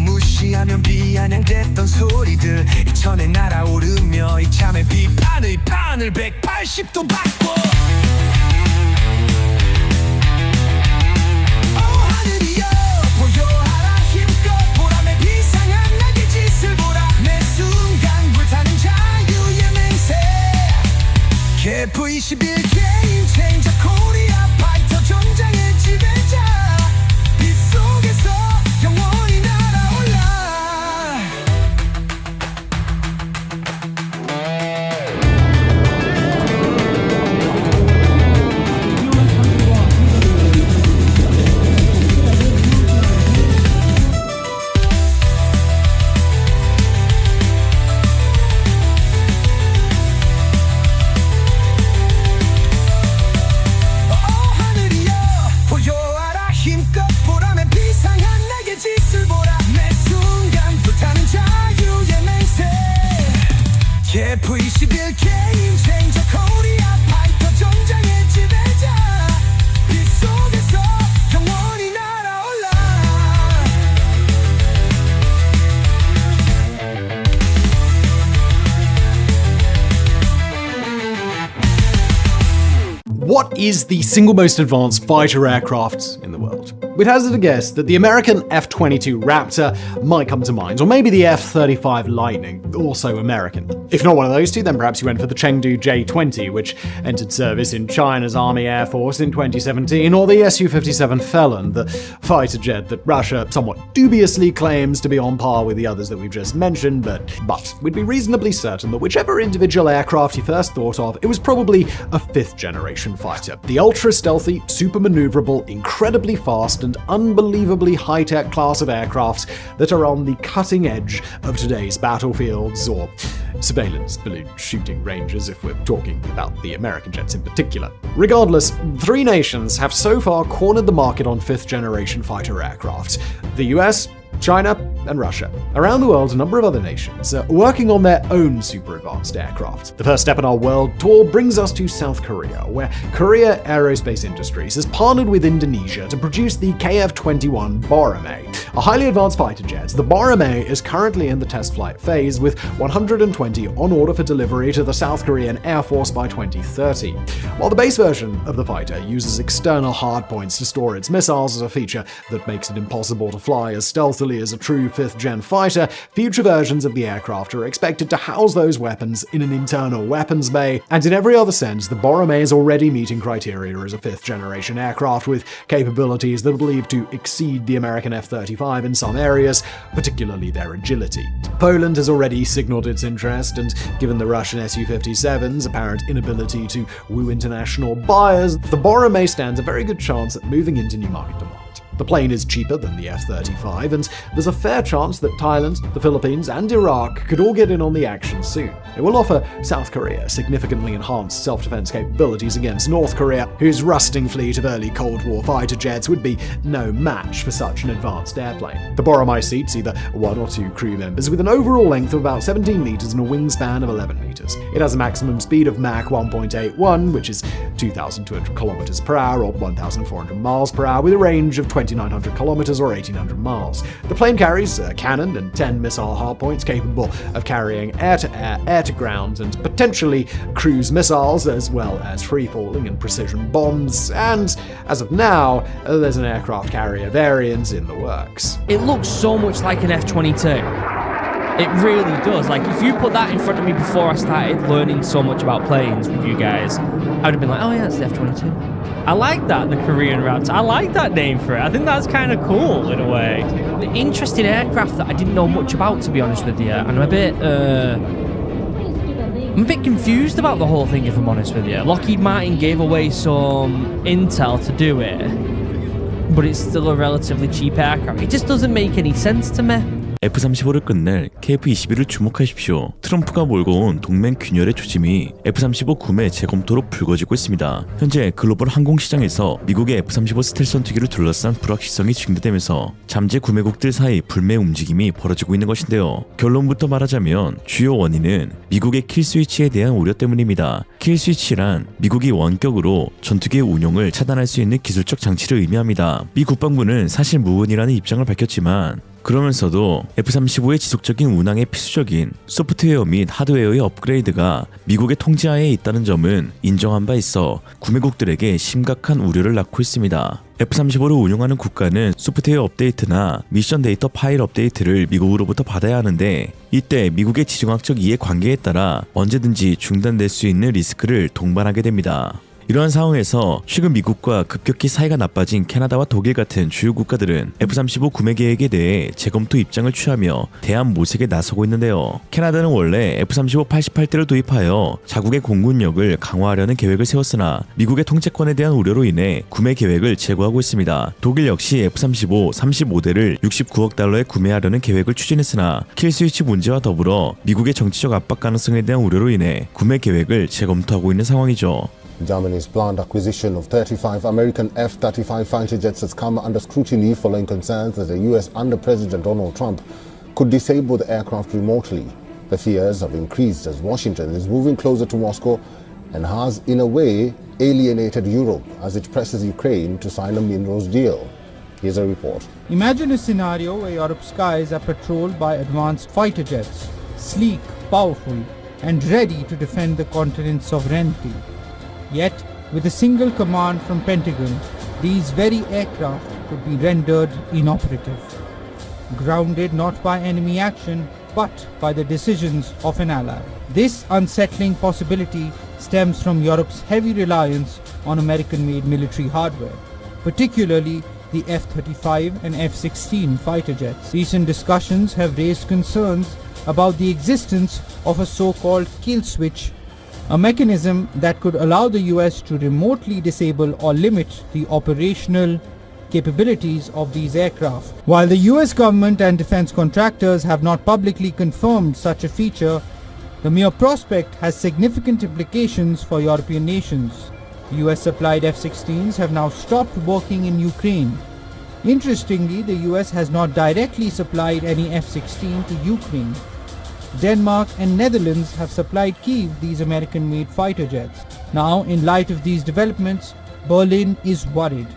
무시하면 비아냥댔던 소리들 이천에 날아오르며 이참에 비판의 판을 180도 바꿔 하늘이여 보여하라 힘껏 보람의 비상한 나의 짓을 보라 매 순간 불타는 자유의 맹세 KF21 게임 체인저 코리아 파이터 전장의 지배자 빛 속에서 영원히 KF21 게임 체인저 코리아 파이터 전장의 지배자 빛 속에서 영원히 날아올라 What is the single most advanced fighter aircraft in the world? We'd hazard a guess that the American F-22 Raptor might come to mind, or maybe the F-35 Lightning, also American. If not one of those two, then perhaps you went for the Chengdu J-20, which entered service in China's Army Air Force in 2017, or the Su-57 Felon, the fighter jet that Russia somewhat dubiously claims to be on par with the others that we've just mentioned, but we'd be reasonably certain that whichever individual aircraft you first thought of, it was probably a fifth-generation fighter. The ultra-stealthy, super-maneuverable, incredibly fast, and unbelievably high-tech class of aircraft that are on the cutting edge of today's battlefields, or surveillance balloon shooting ranges if we're talking about the American jets in particular. Regardless, three nations have so far cornered the market on fifth-generation fighter aircraft: the US, China, and Russia. Around the world, a number of other nations are working on their own super-advanced aircraft. The first step in our world tour brings us to South Korea, where Korea Aerospace Industries has partnered with Indonesia to produce the KF-21 Boramae, a highly advanced fighter jet. The Boramae is currently in the test flight phase, with 120 on order for delivery to the South Korean Air Force by 2030. While the base version of the fighter uses external hardpoints to store its missiles as a feature that makes it impossible to fly as stealthily as a true 5th-gen fighter, future versions of the aircraft are expected to house those weapons in an internal weapons bay, and in every other sense, the Boramae is already meeting criteria as a 5th-generation aircraft with capabilities that are believed to exceed the American F-35 in some areas, particularly their agility. Poland has already signaled its interest, and given the Russian Su-57's apparent inability to woo international buyers, the Boramae stands a very good chance at moving into new market demand. The plane is cheaper than the F-35, and there's a fair chance that Thailand, the Philippines, and Iraq could all get in on the action soon. It will offer South Korea significantly enhanced self-defense capabilities against North Korea, whose rusting fleet of early Cold War fighter jets would be no match for such an advanced airplane. The Boramae seats either one or two crew members with an overall length of about 17 meters and a wingspan of 11 meters. It has a maximum speed of Mach 1.81, which is 2,200 kilometers per hour or 1,400 miles per hour, with a range of 2,900 kilometers or 1,800 miles. The plane carries a cannon and 10 missile hardpoints capable of carrying air-to-air, air-to-ground, and potentially cruise missiles, as well as free-falling and precision bombs, and as of now, there's an aircraft carrier variant in the works. It looks so much like an F-22. It really does. Like, if you put that in front of me before I started learning so much about planes with you guys, I would have been like, oh yeah, it's the F-22. I like that, the Korean Raptor. I like that name for it. I think that's kind of cool in a way. The interesting aircraft that I didn't know much about, to be honest with you, and I'm a bit confused about the whole thing, if I'm honest with you. Lockheed Martin gave away some intel to do it, but it's still a relatively cheap aircraft. It just doesn't make any sense to me. F-35를 끝낼 KF-21을 주목하십시오. 트럼프가 몰고 온 동맹 균열의 조짐이 F-35 구매 재검토로 불거지고 있습니다. 현재 글로벌 항공시장에서 미국의 F-35 스텔스 전투기를 둘러싼 불확실성이 증대되면서 잠재 구매국들 사이 불매 움직임이 벌어지고 있는 것인데요. 결론부터 말하자면 주요 원인은 미국의 킬스위치에 대한 우려 때문입니다. 킬스위치란 미국이 원격으로 전투기의 운용을 차단할 수 있는 기술적 장치를 의미합니다. 미 국방부는 사실 무근이라는 입장을 밝혔지만 그러면서도 F-35의 지속적인 운항에 필수적인 소프트웨어 및 하드웨어의 업그레이드가 미국의 통제하에 있다는 점은 인정한 바 있어 구매국들에게 심각한 우려를 낳고 있습니다. F-35를 운용하는 국가는 소프트웨어 업데이트나 미션 데이터 파일 업데이트를 미국으로부터 받아야 하는데 이때 미국의 지정학적 이해관계에 따라 언제든지 중단될 수 있는 리스크를 동반하게 됩니다. 이러한 상황에서 최근 미국과 급격히 사이가 나빠진 캐나다와 독일 같은 주요 국가들은 F-35 구매 계획에 대해 재검토 입장을 취하며 대안 모색에 나서고 있는데요. 캐나다는 원래 F-35 88대를 도입하여 자국의 공군력을 강화하려는 계획을 세웠으나 미국의 통제권에 대한 우려로 인해 구매 계획을 재고하고 있습니다. 독일 역시 F-35 35대를 69억 달러에 구매하려는 계획을 추진했으나 킬스위치 문제와 더불어 미국의 정치적 압박 가능성에 대한 우려로 인해 구매 계획을 재검토하고 있는 상황이죠. Germany's planned acquisition of 35 American F-35 fighter jets has come under scrutiny following concerns that the US under President Donald Trump could disable the aircraft remotely. The fears have increased as Washington is moving closer to Moscow and has, in a way, alienated Europe as it presses Ukraine to sign a minerals deal. Here's a report. Imagine a scenario where Europe's skies are patrolled by advanced fighter jets, sleek, powerful, and ready to defend the continent's sovereignty. Yet, with a single command from Pentagon, these very aircraft could be rendered inoperative, grounded not by enemy action, but by the decisions of an ally. This unsettling possibility stems from Europe's heavy reliance on American-made military hardware, particularly the F-35 and F-16 fighter jets. Recent discussions have raised concerns about the existence of a so-called kill switch, a mechanism that could allow the US to remotely disable or limit the operational capabilities of these aircraft. While the US government and defense contractors have not publicly confirmed such a feature, the mere prospect has significant implications for European nations. US-supplied F-16s have now stopped working in Ukraine. Interestingly, the US has not directly supplied any F-16 to Ukraine. Denmark and Netherlands have supplied Kyiv these American-made fighter jets. Now, in light of these developments, Berlin is worried.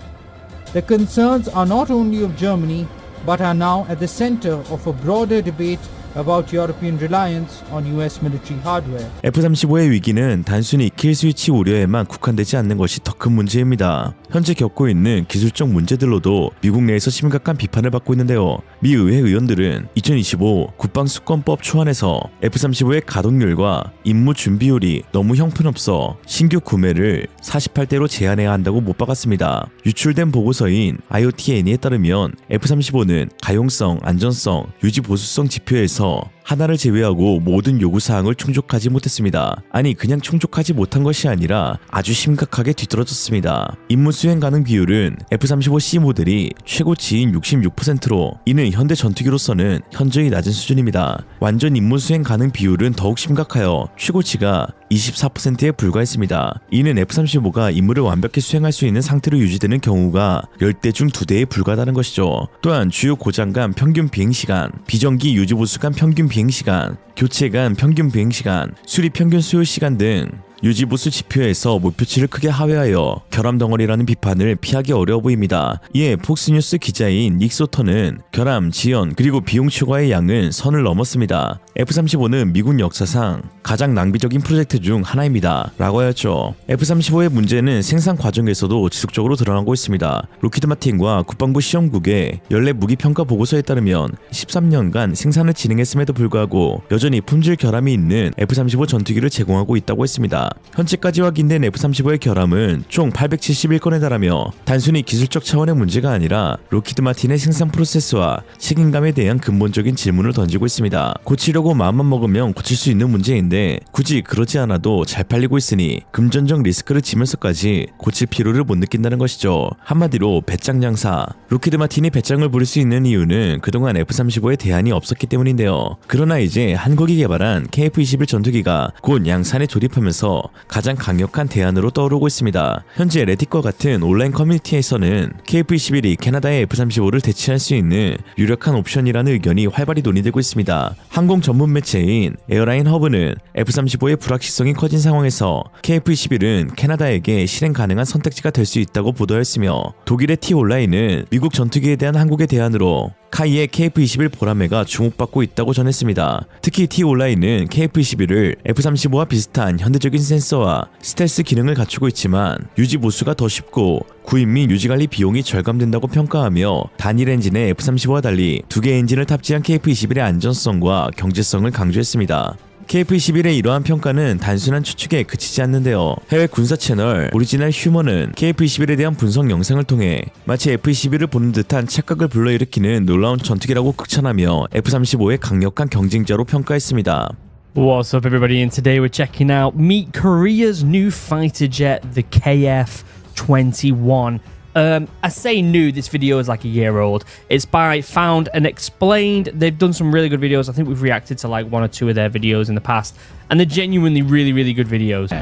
The concerns are not only of Germany, but are now at the center of a broader debate about European reliance on US military hardware. F-35의 위기는 단순히 킬스위치 우려에만 국한되지 않는 것이 더 큰 문제입니다. 현재 겪고 있는 기술적 문제들로도 미국 내에서 심각한 비판을 받고 있는데요. 미 의회 의원들은 2025 국방수권법 초안에서 F-35의 가동률과 임무 준비율이 너무 형편없어 신규 구매를 48대로 제한해야 한다고 못 박았습니다. 유출된 보고서인 IOT-NE에 따르면 F-35는 가용성, 안전성, 유지 보수성 지표에서 하나를 제외하고 모든 요구사항을 충족하지 못했습니다. 아니 그냥 충족하지 못한 것이 아니라 아주 심각하게 뒤떨어졌습니다. 임무 수행 가능 비율은 F-35C 모델이 최고치인 66%로 이는 현대 전투기로서는 현저히 낮은 수준입니다. 완전 임무 수행 가능 비율은 더욱 심각하여 최고치가 24%에 불과했습니다. 이는 F-35가 임무를 완벽히 수행할 수 있는 상태로 유지되는 경우가 10대 중 2대에 불과하다는 것이죠. 또한 주요 고장 간 평균 비행시간, 비정기 유지보수 간 평균 비행시간, 교체 간 평균 비행시간, 수리 평균 소요시간 등 유지보수 지표에서 목표치를 크게 하회하여 결함덩어리라는 비판을 피하기 어려워 보입니다. 이에 폭스뉴스 기자인 닉 소터는 결함, 지연, 그리고 비용 초과의 양은 선을 넘었습니다. F-35는 미군 역사상 가장 낭비적인 프로젝트 중 하나입니다. 라고 하였죠. F-35의 문제는 생산 과정에서도 지속적으로 드러나고 있습니다. 로키드 마틴과 국방부 시험국의 연례 무기평가 보고서에 따르면 13년간 생산을 진행했음에도 불구하고 여전히 여전히 품질 결함이 있는 F-35 전투기를 제공하고 있다고 했습니다. 현재까지 확인된 F-35의 결함은 총 871건에 달하며 단순히 기술적 차원의 문제가 아니라 로키드 마틴의 생산 프로세스와 책임감에 대한 근본적인 질문을 던지고 있습니다. 고치려고 마음만 먹으면 고칠 수 있는 문제인데 굳이 그러지 않아도 잘 팔리고 있으니 금전적 리스크를 지면서까지 고칠 필요를 못 느낀다는 것이죠. 한마디로 배짱 장사. 로키드 마틴이 배짱을 부릴 수 있는 이유는 그동안 F-35에 대안이 없었기 때문인데요. 그러나 이제 한국이 개발한 KF-21 전투기가 곧 양산에 조립하면서 가장 강력한 대안으로 떠오르고 있습니다. 현재 레딧과 같은 온라인 커뮤니티에서는 KF-21이 캐나다의 F-35를 대체할 수 있는 유력한 옵션이라는 의견이 활발히 논의되고 있습니다. 항공 전문 매체인 에어라인 허브는 F-35의 불확실성이 커진 상황에서 KF-21은 캐나다에게 실행 가능한 선택지가 될 수 있다고 보도했으며 독일의 T-온라인은 미국 전투기에 대한 한국의 대안으로 카이의 KF-21 보라매가 주목받고 있다고 전했습니다. 특히 T-온라인은 KF-21을 F-35와 비슷한 현대적인 센서와 스텔스 기능을 갖추고 있지만 유지 보수가 더 쉽고 구입 및 유지관리 비용이 절감된다고 평가하며 단일 엔진의 F-35와 달리 두 개의 엔진을 탑재한 KF-21의 안전성과 경제성을 강조했습니다. KF-21의 이러한 평가는 단순한 추측에 그치지 않는데요. 해외 군사 채널 오리지널 휴머는 KF-21에 대한 분석 영상을 통해 마치 F-21을 보는 듯한 착각을 불러일으키는 놀라운 전투기라고 극찬하며 F-35의 강력한 경쟁자로 평가했습니다. What's up, everybody? And today we're checking out Meet Korea's new fighter jet, the KF-21. I say new, this video is like a year old. It's by Found and Explained. They've done some really good videos. I think we've reacted to like one or two of their videos in the past, and they're genuinely really, really good videos.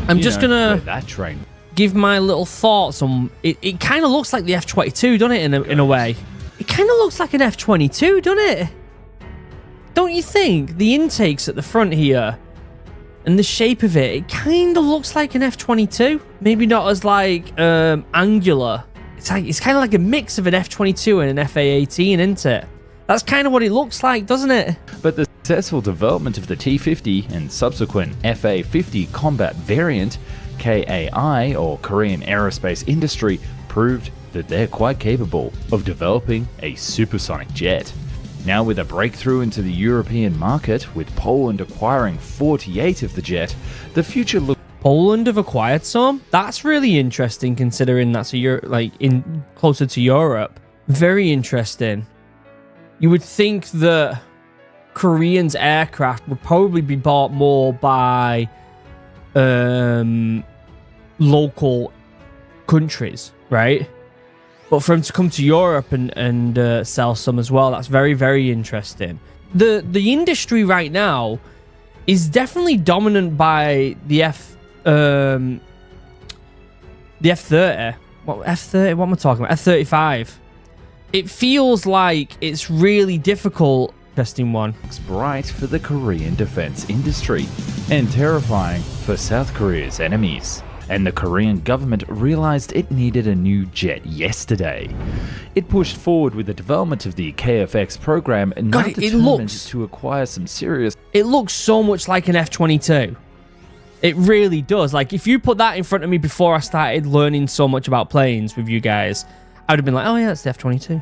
I'm just gonna give my little thoughts on it. It kind of looks like the F-22, doesn't it, in a way? It kind of looks like an F-22, doesn't it? Don't you think? The intakes at the front here and the shape of it kind of looks like an F-22. Maybe not as like angular. It's kind of like a mix of an F-22 and an FA-18, isn't it? That's kind of what it looks like, doesn't it? But the successful development of the T-50 and subsequent FA-50 combat variant, KAI, or Korean Aerospace Industry, proved that they're quite capable of developing a supersonic jet. Now with a breakthrough into the European market, with Poland acquiring 48 of the jet, the future looks... Poland have acquired some? That's really interesting considering that's closer to Europe. Very interesting. You would think that Koreans' aircraft would probably be bought more by local countries, right? But for him to come to Europe and sell some as well, that's very, very interesting. The industry right now is definitely dominant by the F-30. What F-30? What am I talking about? F-35. It feels like it's really difficult. Interesting one. bright for the Korean defense industry and terrifying for South Korea's enemies. And the Korean government realized it needed a new jet yesterday. It pushed forward with the development of the KFX program and now determined to acquire some serious... It looks so much like an F-22. It really does. Like, if you put that in front of me before I started learning so much about planes with you guys, I would have been like, oh yeah, it's the F-22.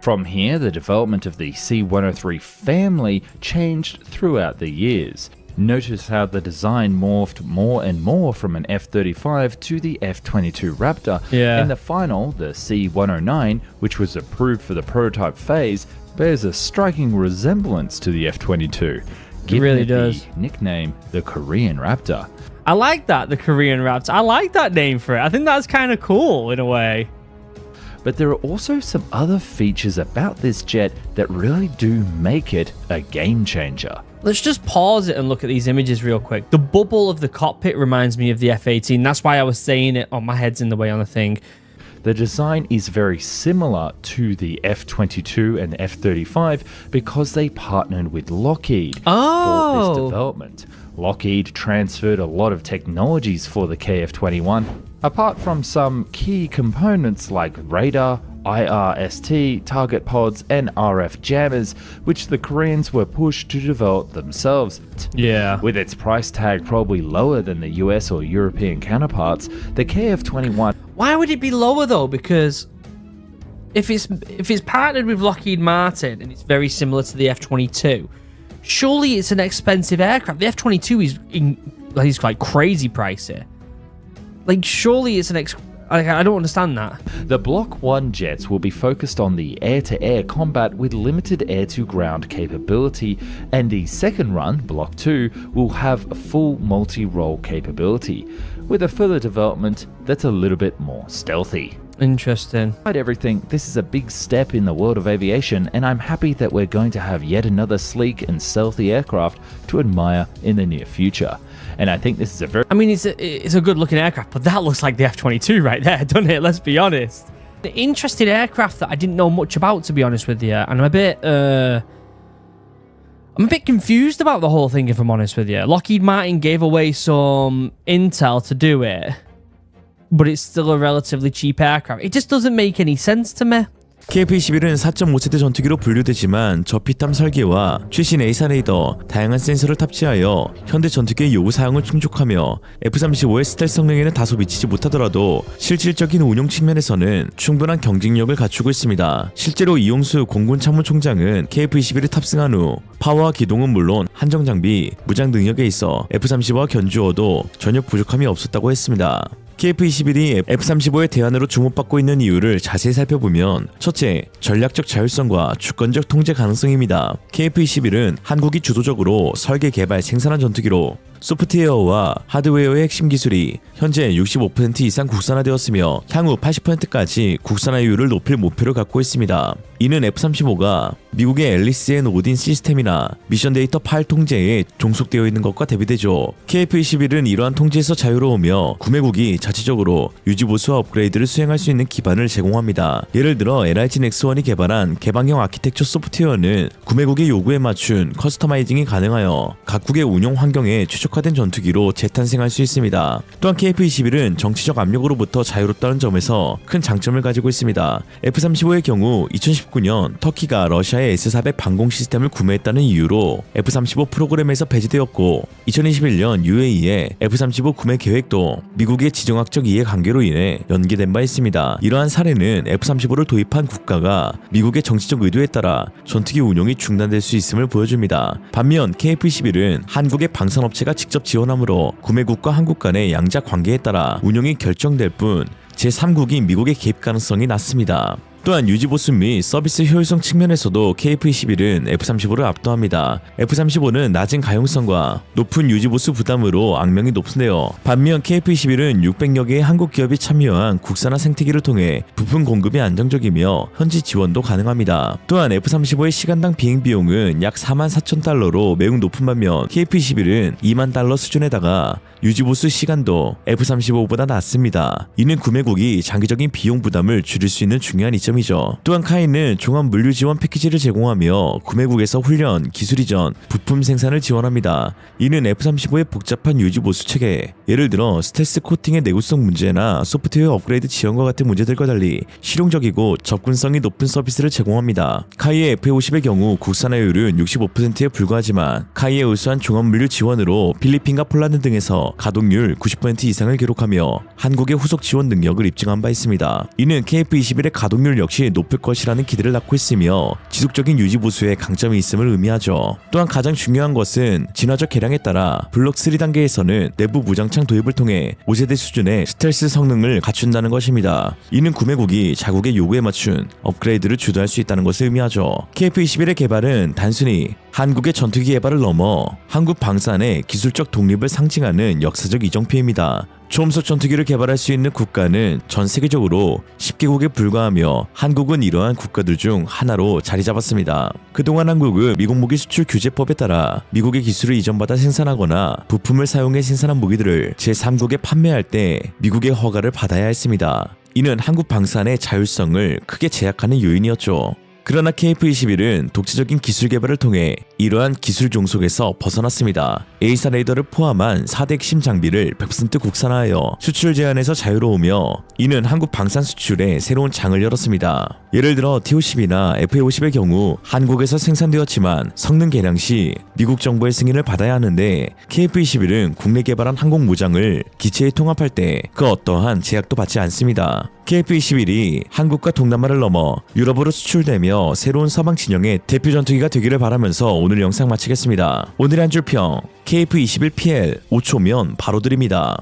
From here, the development of the C-103 family changed throughout the years. Notice how the design morphed more and more from an F-35 to the F-22 Raptor. Yeah. And the final, the C-109, which was approved for the prototype phase, bears a striking resemblance to the F-22. It really does. The nickname, the Korean Raptor. I like that, the Korean Raptor. I like that name for it. I think that's kind of cool in a way. But there are also some other features about this jet that really do make it a game changer. Let's just pause it and look at these images real quick. The bubble of the cockpit reminds me of the F-18. That's why I was saying it. Oh, my head's in the way on the thing. The design is very similar to the F-22 and F-35 because they partnered with Lockheed for this development. Lockheed transferred a lot of technologies for the KF-21, apart from some key components like radar, IRST, target pods, and RF jammers, which the Koreans were pushed to develop themselves. Yeah. With its price tag probably lower than the US or European counterparts, the KF-21... Why would it be lower though? Because if it's partnered with Lockheed Martin and it's very similar to the F-22, surely it's an expensive aircraft. The F-22 is like crazy pricey. Like, surely it's I don't understand that. The Block 1 jets will be focused on the air-to-air combat with limited air-to-ground capability, and the second run, Block 2, will have a full multi-role capability, with a further development that's a little bit more stealthy. Interesting. Despite everything, this is a big step in the world of aviation, and I'm happy that we're going to have yet another sleek and stealthy aircraft to admire in the near future. And I think this is a very... I mean, it's a good-looking aircraft, but that looks like the F-22 right there, doesn't it? Let's be honest. The interesting aircraft that I didn't know much about, to be honest with you, and I'm a bit confused about the whole thing, if I'm honest with you. Lockheed Martin gave away some intel to do it, but it's still a relatively cheap aircraft. It just doesn't make any sense to me. KF-21은 4.5세대 전투기로 분류되지만 저피탐 설계와 최신 A사 레이더, 다양한 센서를 탑재하여 현대 전투기의 요구 사항을 충족하며 F-35의 스텔스 성능에는 다소 미치지 못하더라도 실질적인 운용 측면에서는 충분한 경쟁력을 갖추고 있습니다. 실제로 이용수 공군 참모총장은 KF-21을 탑승한 후 파워와 기동은 물론 한정 장비, 무장 능력에 있어 F-35와 견주어도 전혀 부족함이 없었다고 했습니다. KF-21이 F-35의 대안으로 주목받고 있는 이유를 자세히 살펴보면 첫째, 전략적 자율성과 주권적 통제 가능성입니다. KF-21은 한국이 주도적으로 설계, 개발, 생산한 전투기로 소프트웨어와 하드웨어의 핵심 기술이 현재 65% 이상 국산화되었으며 향후 80%까지 국산화율을 높일 목표를 갖고 있습니다. 이는 F-35가 미국의 앨리스 앤 오딘 시스템이나 미션 데이터 파일 통제에 종속되어 있는 것과 대비되죠. KF-21은 이러한 통제에서 자유로우며 구매국이 자체적으로 유지보수와 업그레이드를 수행할 수 있는 기반을 제공합니다. 예를 들어 LRG-X1이 개발한 개방형 아키텍처 소프트웨어는 구매국의 요구에 맞춘 커스터마이징이 가능하여 각국의 운용 환경에 최적화된 전투기로 재탄생할 수 있습니다. 또한 KF-21은 정치적 압력으로부터 자유롭다는 점에서 큰 장점을 가지고 있습니다. F-35의 경우 2019년 터키가 러시아의 S-400 방공 시스템을 구매했다는 이유로 F-35 프로그램에서 배제되었고 2021년 UAE의 F-35 구매 계획도 미국의 지정학적 이해관계로 인해 연기된 바 있습니다. 이러한 사례는 F-35를 도입한 국가가 미국의 정치적 의도에 따라 전투기 운용이 중단될 수 있음을 보여줍니다. 반면 KF-21은 한국의 방산업체가 직접 지원하므로 구매국과 한국 간의 양자 관계에 따라 운용이 결정될 뿐 제3국인 미국의 개입 가능성이 낮습니다. 또한 유지보수 및 서비스 효율성 측면에서도 KF-21은 F-35를 압도합니다. F-35는 낮은 가용성과 높은 유지보수 부담으로 악명이 높은데요. 반면 KF-21은 600여 개의 한국 기업이 참여한 국산화 생태계를 통해 부품 공급이 안정적이며 현지 지원도 가능합니다. 또한 F-35의 시간당 비행 비용은 약 44,000달러로 매우 높은 반면 KF-21은 2만 달러 수준에다가 유지보수 시간도 F-35보다 낮습니다. 이는 구매국이 장기적인 비용 부담을 줄일 수 있는 중요한 이점이죠. 또한 카이는 종합 물류 지원 패키지를 제공하며 구매국에서 훈련, 기술 이전, 부품 생산을 지원합니다. 이는 F-35의 복잡한 유지보수 체계, 예를 들어 스텔스 코팅의 내구성 문제나 소프트웨어 업그레이드 지원과 같은 문제들과 달리 실용적이고 접근성이 높은 서비스를 제공합니다. 카이의 F-50의 경우 국산화율은 65%에 불과하지만 카이의 우수한 종합 물류 지원으로 필리핀과 폴란드 등에서 가동률 90% 이상을 기록하며 한국의 후속 지원 능력을 입증한 바 있습니다. 이는 KF-21의 가동률 역시 높을 것이라는 기대를 낳고 있으며 지속적인 유지 보수에 강점이 있음을 의미하죠. 또한 가장 중요한 것은 진화적 개량에 따라 블록 3단계에서는 내부 무장창 도입을 통해 5세대 수준의 스텔스 성능을 갖춘다는 것입니다. 이는 구매국이 자국의 요구에 맞춘 업그레이드를 주도할 수 있다는 것을 의미하죠. KF-21의 개발은 단순히 한국의 전투기 개발을 넘어 한국 방산의 기술적 독립을 상징하는 역사적 이정표입니다. 초음속 전투기를 개발할 수 있는 국가는 전 세계적으로 10개국에 불과하며 한국은 이러한 국가들 중 하나로 자리 잡았습니다. 그동안 한국은 미국 무기 수출 규제법에 따라 미국의 기술을 이전받아 생산하거나 부품을 사용해 생산한 무기들을 제3국에 판매할 때 미국의 허가를 받아야 했습니다. 이는 한국 방산의 자율성을 크게 제약하는 요인이었죠. 그러나 KF-21은 독자적인 기술 개발을 통해 이러한 기술 종속에서 벗어났습니다. A사 레이더를 포함한 4대 핵심 장비를 100% 국산화하여 수출 제한에서 자유로우며 이는 한국 방산 수출에 새로운 장을 열었습니다. 예를 들어 TO-10이나 FA-50의 경우 한국에서 생산되었지만 성능 개량 시 미국 정부의 승인을 받아야 하는데 KF-21은 국내 개발한 항공 무장을 기체에 통합할 때 그 어떠한 제약도 받지 않습니다. KF-21이 한국과 동남아를 넘어 유럽으로 수출되며 새로운 서방 진영의 대표 전투기가 되기를 바라면서 오늘 영상 마치겠습니다. 오늘의 한 줄 평 KF-21PL 5초면 바로 드립니다.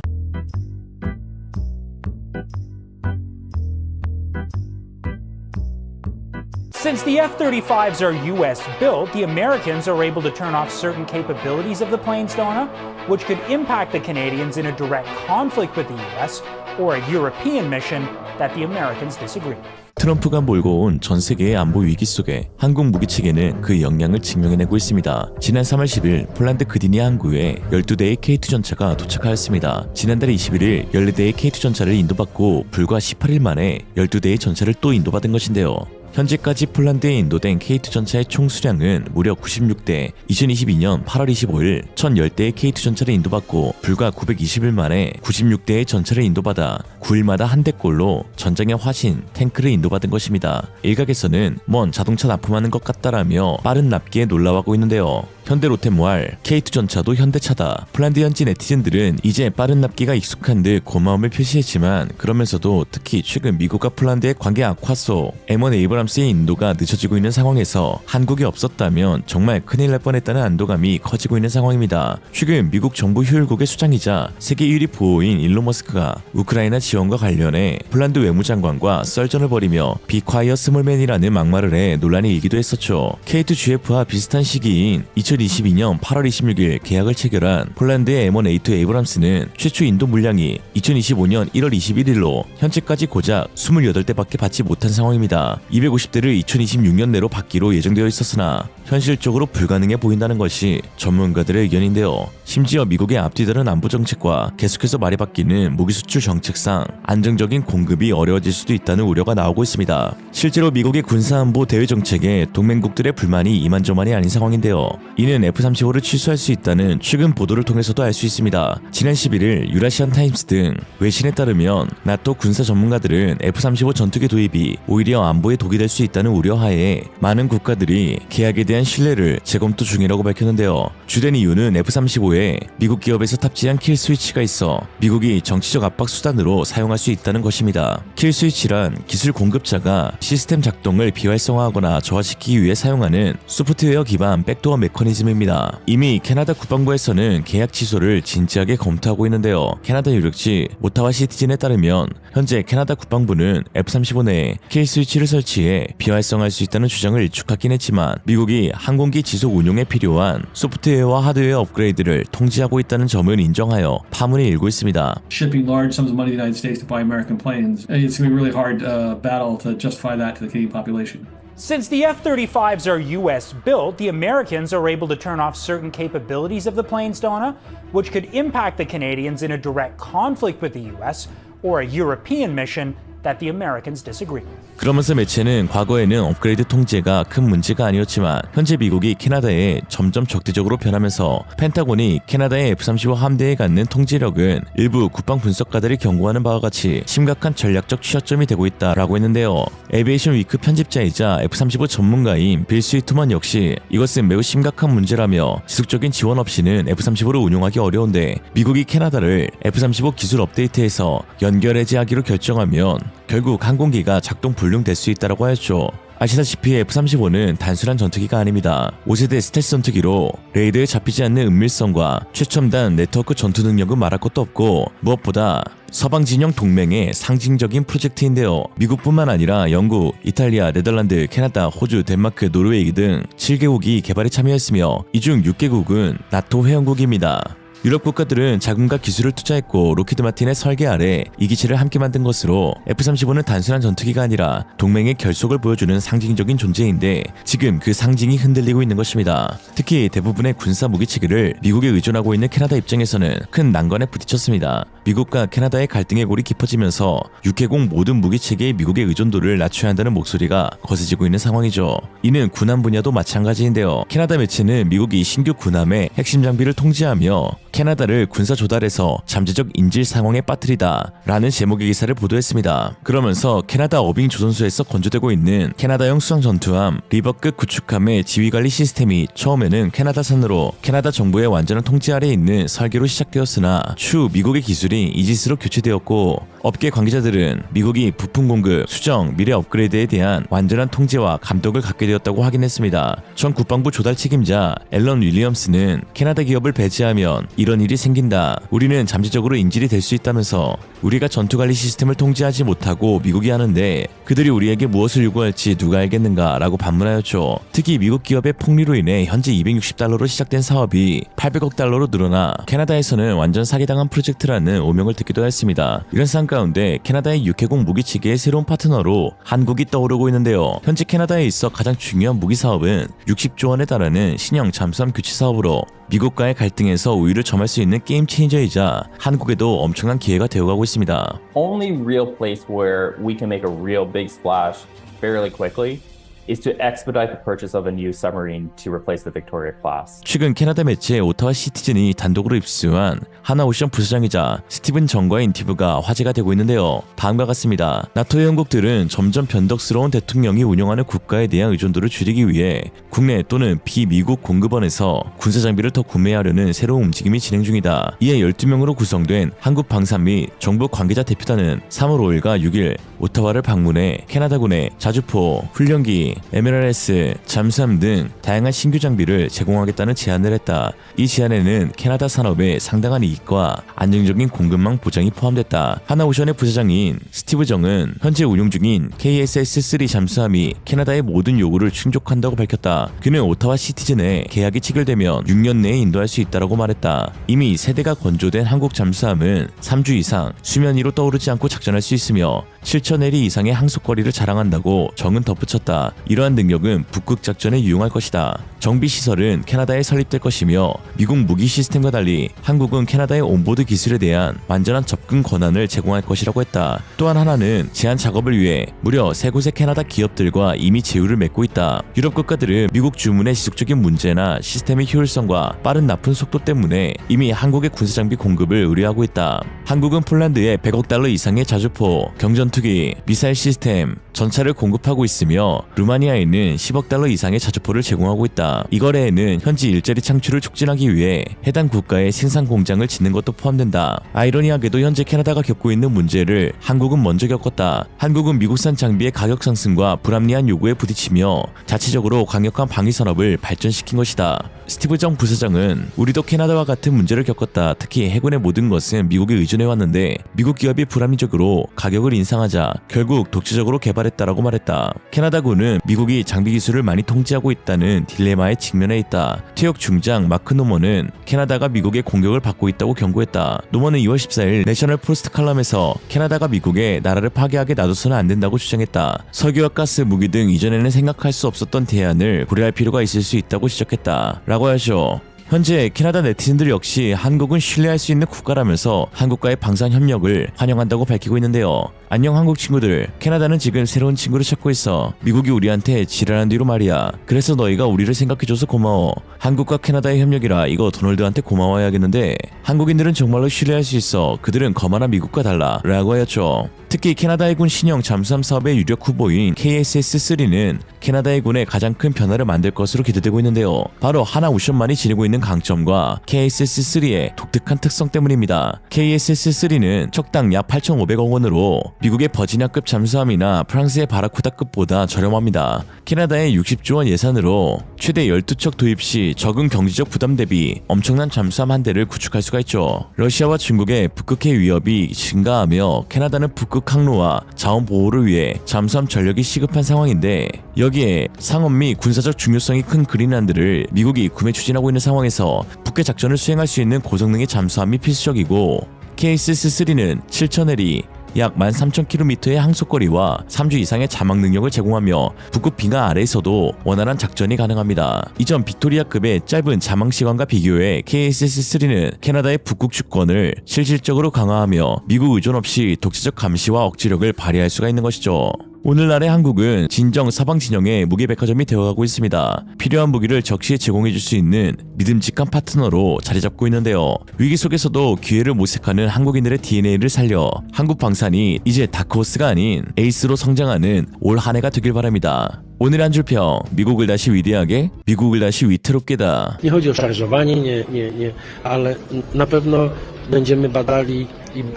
Since the F-35s are U.S. built, the Americans are able to turn off certain capabilities of the planes, Donna, which could impact the Canadians in a direct conflict with the U.S. or a European mission that the Americans disagree. 트럼프가 몰고 온 전 세계의 안보 위기 속에 한국 무기 체계는 그 역량을 증명해내고 있습니다. 지난 3월 10일 폴란드 그디니아 항구에 12대의 K2 전차가 도착하였습니다. 지난달 21일 14대의 K2 전차를 인도받고 불과 18일 만에 12대의 전차를 또 인도받은 것인데요. 현재까지 폴란드에 인도된 K2 전차의 총 수량은 무려 96대, 2022년 8월 25일 1010대의 K2 전차를 인도받고 불과 920일 만에 96대의 전차를 인도받아 9일마다 한 대꼴로 전장의 화신, 탱크를 인도받은 것입니다. 일각에서는 뭔 자동차 납품하는 것 같다라며 빠른 납기에 놀라워하고 있는데요. 현대 롯데모알, K2 전차도 현대차다. 폴란드 현지 네티즌들은 이제 빠른 납기가 익숙한 듯 고마움을 표시했지만 그러면서도 특히 최근 미국과 폴란드의 관계 악화 속 M1 에이브람스의 인도가 늦춰지고 있는 상황에서 한국이 없었다면 정말 큰일 날 뻔했다는 안도감이 커지고 있는 상황입니다. 최근 미국 정부 효율국의 수장이자 세계 1위 부호인 일론 머스크가 우크라이나 지원과 관련해 폴란드 외무장관과 썰전을 벌이며 Be Quiet Smallman이라는 막말을 해 논란이 일기도 했었죠. K2GF와 비슷한 시기인 2022년 8월 26일 계약을 체결한 폴란드의 M1A2 에이브람스는 최초 인도 물량이 2025년 1월 21일로 현재까지 고작 28대밖에 받지 못한 상황입니다. 250대를 2026년 내로 받기로 예정되어 있었으나 현실적으로 불가능해 보인다는 것이 전문가들의 의견인데요. 심지어 미국의 앞뒤다른 안보 정책과 계속해서 말이 바뀌는 무기 수출 정책상 안정적인 공급이 어려워질 수도 있다는 우려가 나오고 있습니다. 실제로 미국의 군사안보 대외 정책에 동맹국들의 불만이 이만저만이 아닌 상황인데요. 이는 F-35를 취소할 수 있다는 최근 보도를 통해서도 알 수 있습니다. 지난 11일 유라시안 타임스 등 외신에 따르면 나토 군사 전문가들은 F-35 전투기 도입이 오히려 안보에 독이 될 수 있다는 우려하에 많은 국가들이 계약에 대한 신뢰를 재검토 중이라고 밝혔는데요. 주된 이유는 F-35에 미국 기업에서 탑재한 킬 스위치가 있어 미국이 정치적 압박 수단으로 사용할 수 있다는 것입니다. 킬 스위치란 기술 공급자가 시스템 작동을 비활성화하거나 저하시키기 위해 사용하는 소프트웨어 기반 백도어 메커니즘입니다. 이미 캐나다 국방부에서는 계약 취소를 진지하게 검토하고 있는데요. 캐나다 유력지 오타와 시티즌에 따르면 현재 캐나다 국방부는 F-35 내에 킬 스위치를 설치해 비활성화할 수 있다는 주장을 일축하긴 했지만 미국이 항공기 지속 운용에 필요한 소프트웨어와 하드웨어 업그레이드를 통제하고 있다는 점을 인정하여 파문이 일고 있습니다. Shipping large sums of money to the United States to buy American planes, it's going to be a really hard battle to justify that to the Canadian population. Since the F-35s are U.S. built, the Americans are able to turn off certain capabilities of the planes, Donna, which could impact the Canadians in a direct conflict with the U.S. or a European mission that the Americans disagree. 그러면서 매체는 과거에는 업그레이드 통제가 큰 문제가 아니었지만 현재 미국이 캐나다에 점점 적대적으로 변하면서 펜타곤이 캐나다의 F-35 함대에 갖는 통제력은 일부 국방 분석가들이 경고하는 바와 같이 심각한 전략적 취약점이 되고 있다라고 했는데요. 에비에이션 위크 편집자이자 F-35 전문가인 빌 스위트먼 역시 이것은 매우 심각한 문제라며 지속적인 지원 없이는 F-35를 운용하기 어려운데 미국이 캐나다를 F-35 기술 업데이트에서 연결 해제하기로 결정하면 결국 항공기가 작동 불능될 수 있다고 하였죠. 아시다시피 F-35는 단순한 전투기가 아닙니다. 5세대 스텔스 전투기로 레이더에 잡히지 않는 은밀성과 최첨단 네트워크 전투 능력은 말할 것도 없고 무엇보다 서방 진영 동맹의 상징적인 프로젝트인데요. 미국뿐만 아니라 영국, 이탈리아, 네덜란드, 캐나다, 호주, 덴마크, 노르웨이 등 7개국이 개발에 참여했으며 이 중 6개국은 나토 회원국입니다. 유럽 국가들은 자금과 기술을 투자했고 로키드 마틴의 설계 아래 이 기체를 함께 만든 것으로 F-35는 단순한 전투기가 아니라 동맹의 결속을 보여주는 상징적인 존재인데 지금 그 상징이 흔들리고 있는 것입니다. 특히 대부분의 군사 무기 체계를 미국에 의존하고 있는 캐나다 입장에서는 큰 난관에 부딪혔습니다. 미국과 캐나다의 갈등의 골이 깊어지면서 육해공 모든 무기 체계의 미국의 의존도를 낮춰야 한다는 목소리가 거세지고 있는 상황이죠. 이는 군함 분야도 마찬가지인데요. 캐나다 매체는 미국이 신규 군함의 핵심 장비를 통제하며 캐나다를 군사 조달해서 잠재적 인질 상황에 빠뜨리다 라는 제목의 기사를 보도했습니다. 그러면서 캐나다 어빙 조선소에서 건조되고 있는 캐나다형 수상 전투함 리버급 구축함의 지휘관리 시스템이 처음에는 캐나다산으로 캐나다 정부의 완전한 통제 아래에 있는 설계로 시작되었으나 추후 미국의 기술이 이지스로 교체되었고 업계 관계자들은 미국이 부품 공급, 수정, 미래 업그레이드에 대한 완전한 통제와 감독을 갖게 되었다고 확인했습니다. 전 국방부 조달 책임자 앨런 윌리엄스는 캐나다 기업을 배제하면 이런 일이 생긴다. 우리는 잠재적으로 인질이 될 수 있다면서 우리가 전투관리 시스템을 통제하지 못하고 미국이 하는데 그들이 우리에게 무엇을 요구할지 누가 알겠는가 라고 반문하였죠. 특히 미국 기업의 폭리로 인해 현재 $260로 시작된 사업이 $800억 달러로 늘어나 캐나다에서는 완전 사기당한 프로젝트라는 오명을 듣기도 했습니다. 이런 상황 가운데 캐나다의 육해공 무기 체계의 새로운 파트너로 한국이 떠오르고 있는데요. 현재 캐나다에 있어 가장 중요한 무기 사업은 60조 원에 달하는 신형 잠수함 교체 사업으로 미국과의 갈등에서 우위를 점할 수 있는 게임 체인저이자 한국에도 엄청난 기회가 되어가고 있습니다. Only real place where we can make a real big splash fairly quickly is to expedite the purchase of a new submarine to replace the Victoria class. 최근 캐나다 매체 오타와 시티즌이 단독으로 입수한 하나오션 부사장이자 스티븐 정과의 인터뷰가 화제가 되고 있는데요. 다음과 같습니다. 나토의 형국들은 점점 변덕스러운 대통령이 운영하는 국가에 대한 의존도를 줄이기 위해 국내 또는 비미국 공급원에서 군사 장비를 더 구매하려는 새로운 움직임이 진행 중이다. 이에 12명으로 구성된 한국 방산 및 정부 관계자 대표단은 3월 5일과 6일 오타와를 방문해 캐나다군의 자주포, 훈련기, MLRS, 잠수함 등 다양한 신규 장비를 제공하겠다는 제안을 했다. 이 제안에는 캐나다 산업의 상당한 이익과 안정적인 공급망 보장이 포함됐다. 하나오션의 부사장인 스티브 정은 현재 운용 중인 KSS-3 잠수함이 캐나다의 모든 요구를 충족한다고 밝혔다. 그는 오타와 시티즌에 계약이 체결되면 6년 내에 인도할 수 있다고 말했다. 이미 세대가 건조된 한국 잠수함은 3주 이상 수면 위로 떠오르지 않고 작전할 수 있으며 7,000L 이상의 항속거리를 자랑한다고 정은 덧붙였다. 이러한 능력은 북극 작전에 유용할 것이다. 정비 시설은 캐나다에 설립될 것이며 미국 무기 시스템과 달리 한국은 캐나다의 온보드 기술에 대한 완전한 접근 권한을 제공할 것이라고 했다. 또한 하나는 제안 작업을 위해 무려 3곳의 캐나다 기업들과 이미 제휴를 맺고 있다. 유럽 국가들은 미국 주문의 지속적인 문제나 시스템의 효율성과 빠른 납품 속도 때문에 이미 한국의 군사장비 공급을 의뢰하고 있다. 한국은 폴란드에 $100억 달러 이상의 자주포, 경전투기, 미사일 시스템, 전차를 공급하고 있으며 루마니아에는 $10억 달러 이상의 자주포를 제공하고 있다. 이 거래에는 현지 일자리 창출을 촉진하기 위해 해당 국가에 생산 공장을 짓는 것도 포함된다. 아이러니하게도 현재 캐나다가 겪고 있는 문제를 한국은 먼저 겪었다. 한국은 미국산 장비의 가격 상승과 불합리한 요구에 부딪히며 자체적으로 강력한 방위 산업을 발전시킨 것이다. 스티브 정 부사장은 우리도 캐나다와 같은 문제를 겪었다. 특히 해군의 모든 것은 미국에 의존해왔는데 미국 기업이 불합리적으로 가격을 인상하자 결국 독자적으로 개발했다라고 말했다. 캐나다군은 미국이 장비 기술을 많이 통제하고 있다는 딜레마에 직면해 있다. 퇴역 중장 마크 노먼은 캐나다가 미국의 공격을 받고 있다고 경고했다. 노먼은 2월 14일 내셔널 포스트 칼럼에서 캐나다가 미국에 나라를 파괴하게 놔둬서는 안 된다고 주장했다. 석유와 가스, 무기 등 이전에는 생각할 수 없었던 대안을 고려할 필요가 있을 수 있다고 지적했다. 라고 하죠. 현재 캐나다 네티즌들 역시 한국은 신뢰할 수 있는 국가라면서 한국과의 방산 협력을 환영한다고 밝히고 있는데요. 안녕 한국 친구들, 캐나다는 지금 새로운 친구를 찾고 있어. 미국이 우리한테 지랄한 뒤로 말이야. 그래서 너희가 우리를 생각해줘서 고마워. 한국과 캐나다의 협력이라 이거 도널드한테 고마워해야겠는데 한국인들은 정말로 신뢰할 수 있어. 그들은 거만한 미국과 달라 라고 하였죠. 특히 캐나다 해군 신형 잠수함 사업의 유력 후보인 KSS-3는 캐나다 해군의 가장 큰 변화를 만들 것으로 기대되고 있는데요. 바로 하나오션만이 지니고 있는 강점과 KSS-3의 독특한 특성 때문입니다. KSS-3는 척당 약 8,500억 원으로 미국의 버지니아급 잠수함이나 프랑스의 바라쿠다급보다 저렴합니다. 캐나다의 60조 원 예산으로 최대 12척 도입 시 적은 경제적 부담 대비 엄청난 잠수함 한 대를 구축할 수가 있죠. 러시아와 중국의 북극해 위협이 증가하며 캐나다는 북극 항로와 자원 보호를 위해 잠수함 전력이 시급한 상황인데 여기에 상업 및 군사적 중요성이 큰 그린란드를 미국이 구매 추진하고 있는 상황에서 북해 작전을 수행할 수 있는 고성능의 잠수함이 필수적이고 KSS-3는 7,000L이 약 13,000km의 항속거리와 3주 이상의 자막 능력을 제공하며 북극 빙하 아래에서도 원활한 작전이 가능합니다. 이전 빅토리아급의 짧은 자막 시간과 비교해 KSS-3는 캐나다의 북극 주권을 실질적으로 강화하며 미국 의존 없이 독자적 감시와 억지력을 발휘할 수가 있는 것이죠. 오늘날의 한국은 진정 서방 진영의 무기 백화점이 되어가고 있습니다. 필요한 무기를 적시에 제공해줄 수 있는 믿음직한 파트너로 자리 잡고 있는데요. 위기 속에서도 기회를 모색하는 한국인들의 DNA를 살려 한국 방산이 이제 다크호스가 아닌 에이스로 성장하는 올 한 해가 되길 바랍니다. 오늘의 한 줄평, 미국을 다시 위대하게, 미국을 다시 위태롭게다. Nie chodzi o szarżowanie, nie, ale na pewno będziemy badali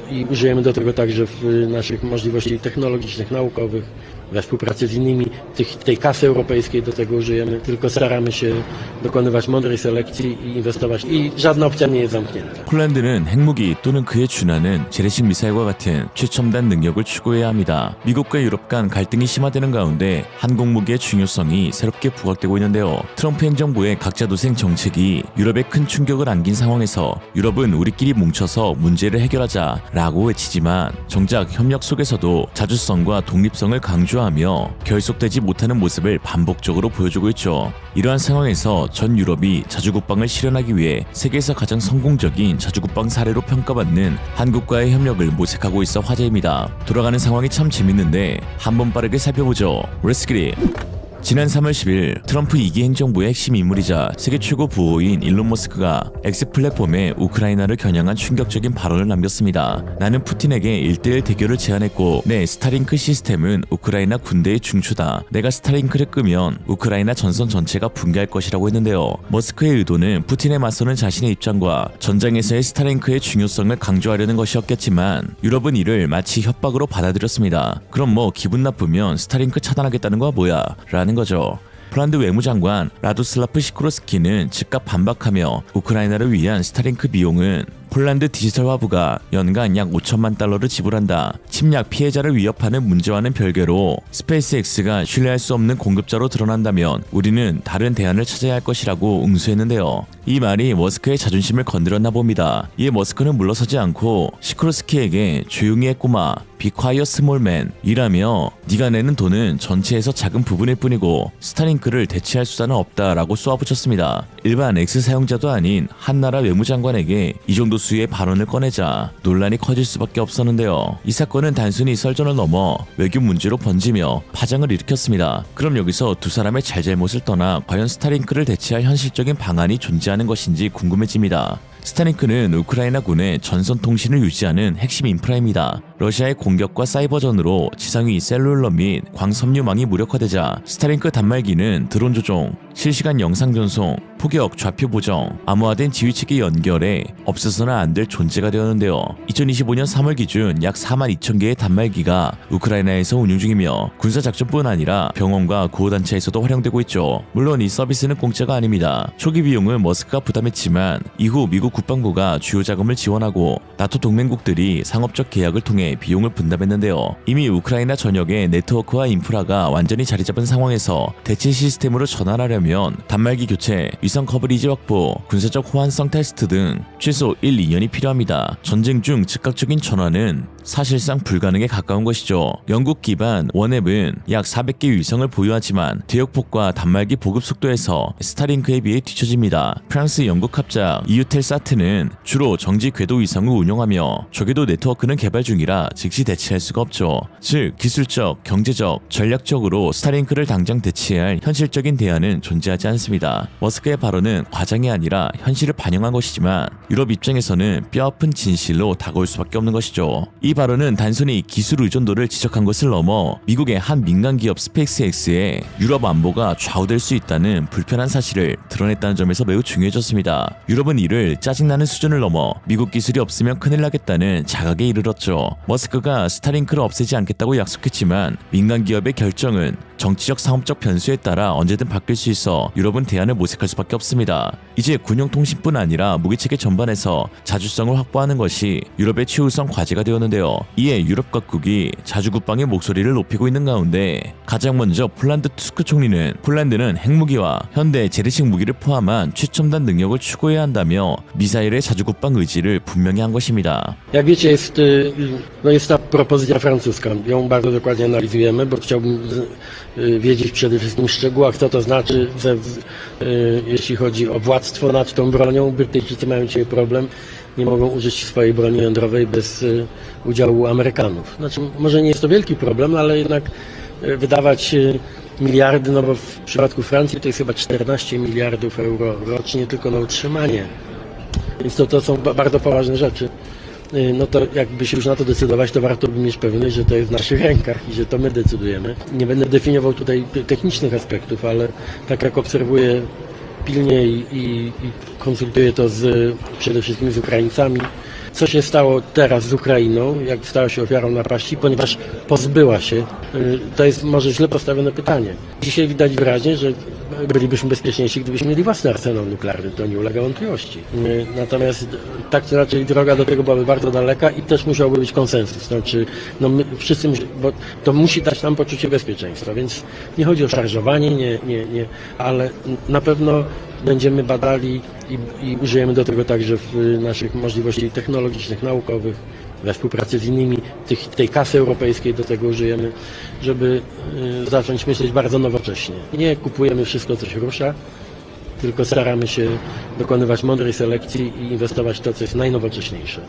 i użyjemy do tego także w naszych możliwości technologicznych, naukowych, we współpracy z innymi, tej kasy europejskiej do tego użyjemy, tylko staramy się dokonywać mądrej selekcji i inwestować i żadna opcja nie jest zamknięta. 폴란드는 핵무기 또는 그에 준하는 재래식 미사일과 같은 최첨단 능력을 추구해야 합니다. 미국과 유럽 간 갈등이 심화되는 가운데 항공무기의 중요성이 새롭게 부각되고 있는데요. 트럼프 행정부의 각자 도생 정책이 유럽에 큰 충격을 안긴 상황에서 유럽은 우리끼리 뭉쳐서 문제를 해결하자라고 외치지만 정작 협력 속에서도 자주성과 독립성을 강조하며 결속되지 못하는 모습을 반복적으로 보여주고 있죠. 이러한 상황에서 전 유럽이 자주국방을 실현하기 위해 세계에서 가장 성공적인 자주국방 사례로 평가받는 한국과의 협력을 모색하고 있어 화제입니다. 돌아가는 상황이 참 재밌는데 한번 빠르게 살펴보죠. Let's get it. 지난 3월 10일 트럼프 2기 행정부의 핵심 인물이자 세계 최고 부호인 일론 머스크가 X 플랫폼에 우크라이나를 겨냥한 충격적인 발언을 남겼습니다. 나는 푸틴에게 1대1 대결을 제안했고 내 스타링크 시스템은 우크라이나 군대의 중추다. 내가 스타링크를 끄면 우크라이나 전선 전체가 붕괴할 것이라고 했는데요. 머스크의 의도는 푸틴에 맞서는 자신의 입장과 전장에서의 스타링크의 중요성을 강조하려는 것이었겠지만 유럽은 이를 마치 협박으로 받아들였습니다. 그럼 뭐 기분 나쁘면 스타링크 차단하겠다는 거야 뭐야? 라는 거죠. 폴란드 외무장관 라도슬라프 시코르스키는 즉각 반박하며 우크라이나를 위한 스타링크 비용은 폴란드 디지털화부가 연간 약 5천만 달러를 지불한다. 침략 피해자를 위협하는 문제와는 별개로 스페이스X가 신뢰할 수 없는 공급자로 드러난다면 우리는 다른 대안을 찾아야 할 것이라고 응수했는데요. 이 말이 머스크의 자존심을 건드렸나 봅니다. 이에 머스크는 물러서지 않고 시코르스키에게 조용히 해 꼬마 Be quiet small man 이라며 네가 내는 돈은 전체에서 작은 부분일 뿐이고 스타링크를 대체할 수단은 없다라고 쏘아붙였습니다. 일반 X 사용자도 아닌 한나라 외무장관에게 이 정도 수의 발언을 꺼내자 논란이 커질 수밖에 없었는데요. 이 사건은 단순히 설전을 넘어 외교 문제로 번지며 파장을 일으켰습니다. 그럼 여기서 두 사람의 잘잘못을 떠나 과연 스타링크를 대체할 현실적인 방안이 존재하는 것인지 궁금해집니다. 스타링크는 우크라이나군의 전선 통신을 유지하는 핵심 인프라입니다. 러시아의 공격과 사이버전으로 지상위 셀룰러 및 광섬유망이 무력화되자 스타링크 단말기는 드론 조종, 실시간 영상 전송, 포격, 좌표 보정, 암호화된 지휘체계 연결에 없어서는 안 될 존재가 되었는데요. 2025년 3월 기준 약 42,000개의 단말기가 우크라이나에서 운영 중이며 군사작전뿐 아니라 병원과 구호단체에서도 활용되고 있죠. 물론 이 서비스는 공짜가 아닙니다. 초기 비용은 머스크가 부담했지만 이후 미국 국방부가 주요 자금을 지원하고 나토 동맹국들이 상업적 계약을 통해 비용을 분담했는데요. 이미 우크라이나 전역의 네트워크와 인프라가 완전히 자리 잡은 상황에서 대체 시스템으로 전환하려면 단말기 교체, 위성 커버리지 확보, 군사적 호환성 테스트 등 최소 1-2년이 필요합니다. 전쟁 중 즉각적인 전환은 사실상 불가능에 가까운 것이죠. 영국 기반 원앱은 약 400개 위성을 보유하지만 대역폭과 단말기 보급 속도에서 스타링크에 비해 뒤처집니다. 프랑스 영국 합작 이유텔사트는 주로 정지 궤도 위성을 운용하며 저궤도 네트워크는 개발 중이라 즉시 대체할 수가 없죠. 즉 기술적, 경제적, 전략적으로 스타링크를 당장 대체해야 할 현실적인 대안은 존재하지 않습니다. 머스크의 발언은 과장이 아니라 현실을 반영한 것이지만 유럽 입장에서는 뼈아픈 진실로 다가올 수밖에 없는 것이죠. 이 발언은 단순히 기술 의존도를 지적한 것을 넘어 미국의 한 민간 기업 스페이스X의 유럽 안보가 좌우될 수 있다는 불편한 사실을 드러냈다는 점에서 매우 중요해졌습니다. 유럽은 이를 짜증나는 수준을 넘어 미국 기술이 없으면 큰일 나겠다는 자각에 이르렀죠. 머스크가 스타링크를 없애지 않겠다고 약속했지만 민간 기업의 결정은 정치적 상업적 변수에 따라 언제든 바뀔 수 있어 유럽은 대안을 모색할 수밖에 없습니다. 이제 군용 통신뿐 아니라 무기체계 전반에서 자주성을 확보하는 것이 유럽의 최우선 과제가 되었는데요. 이에 유럽 각국이 자주국방의 목소리를 높이고 있는 가운데 가장 먼저 폴란드 투스크 총리는 폴란드는 핵무기와 현대 재래식 무기를 포함한 최첨단 능력을 추구해야 한다며 미사일의 자주국방 의지를 분명히 한 것입니다. Jak wiecie, jest ta propozycja francuska. Ją bardzo dokładnie analizujemy, bo chciałbym wiedzieć przede wszystkim w szczegółach, co to znaczy, jeśli chodzi o władztwo nad tą bronią. Brytyjczycy mają dzisiaj problem, nie mogą użyć swojej broni jądrowej bez udziału Amerykanów. Znaczy, może nie jest to wielki problem, ale jednak wydawać miliardy, no bo w przypadku Francji to jest chyba 14 miliardów euro rocznie tylko na utrzymanie. Więc to są bardzo poważne rzeczy. No to jakby się już na to decydować, to warto by mieć pewność, że to jest w naszych rękach i że to my decydujemy. Nie będę definiował tutaj technicznych aspektów, ale tak jak obserwuję pilnie i konsultuję to przede wszystkim z Ukraińcami, co się stało teraz z Ukrainą, jak stała się ofiarą napaści, ponieważ pozbyła się, to jest może źle postawione pytanie. Dzisiaj widać wyraźnie, że bylibyśmy bezpieczniejsi, gdybyśmy mieli własny arsenał nuklearny, to nie ulega wątpliwości. Natomiast tak czy raczej droga do tego byłaby bardzo daleka i też musiałby być konsensus. Znaczy, no my wszyscy, bo to musi dać nam poczucie bezpieczeństwa, więc nie chodzi o szarżowanie, nie, ale na pewno będziemy badali i użyjemy do tego także w naszych możliwości technologicznych, naukowych, we współpracy z innymi, tej kasy europejskiej do tego użyjemy, żeby zacząć myśleć bardzo nowocześnie. Nie kupujemy wszystko, co się rusza, tylko staramy się dokonywać mądrej selekcji i inwestować w to, co jest najnowocześniejsze.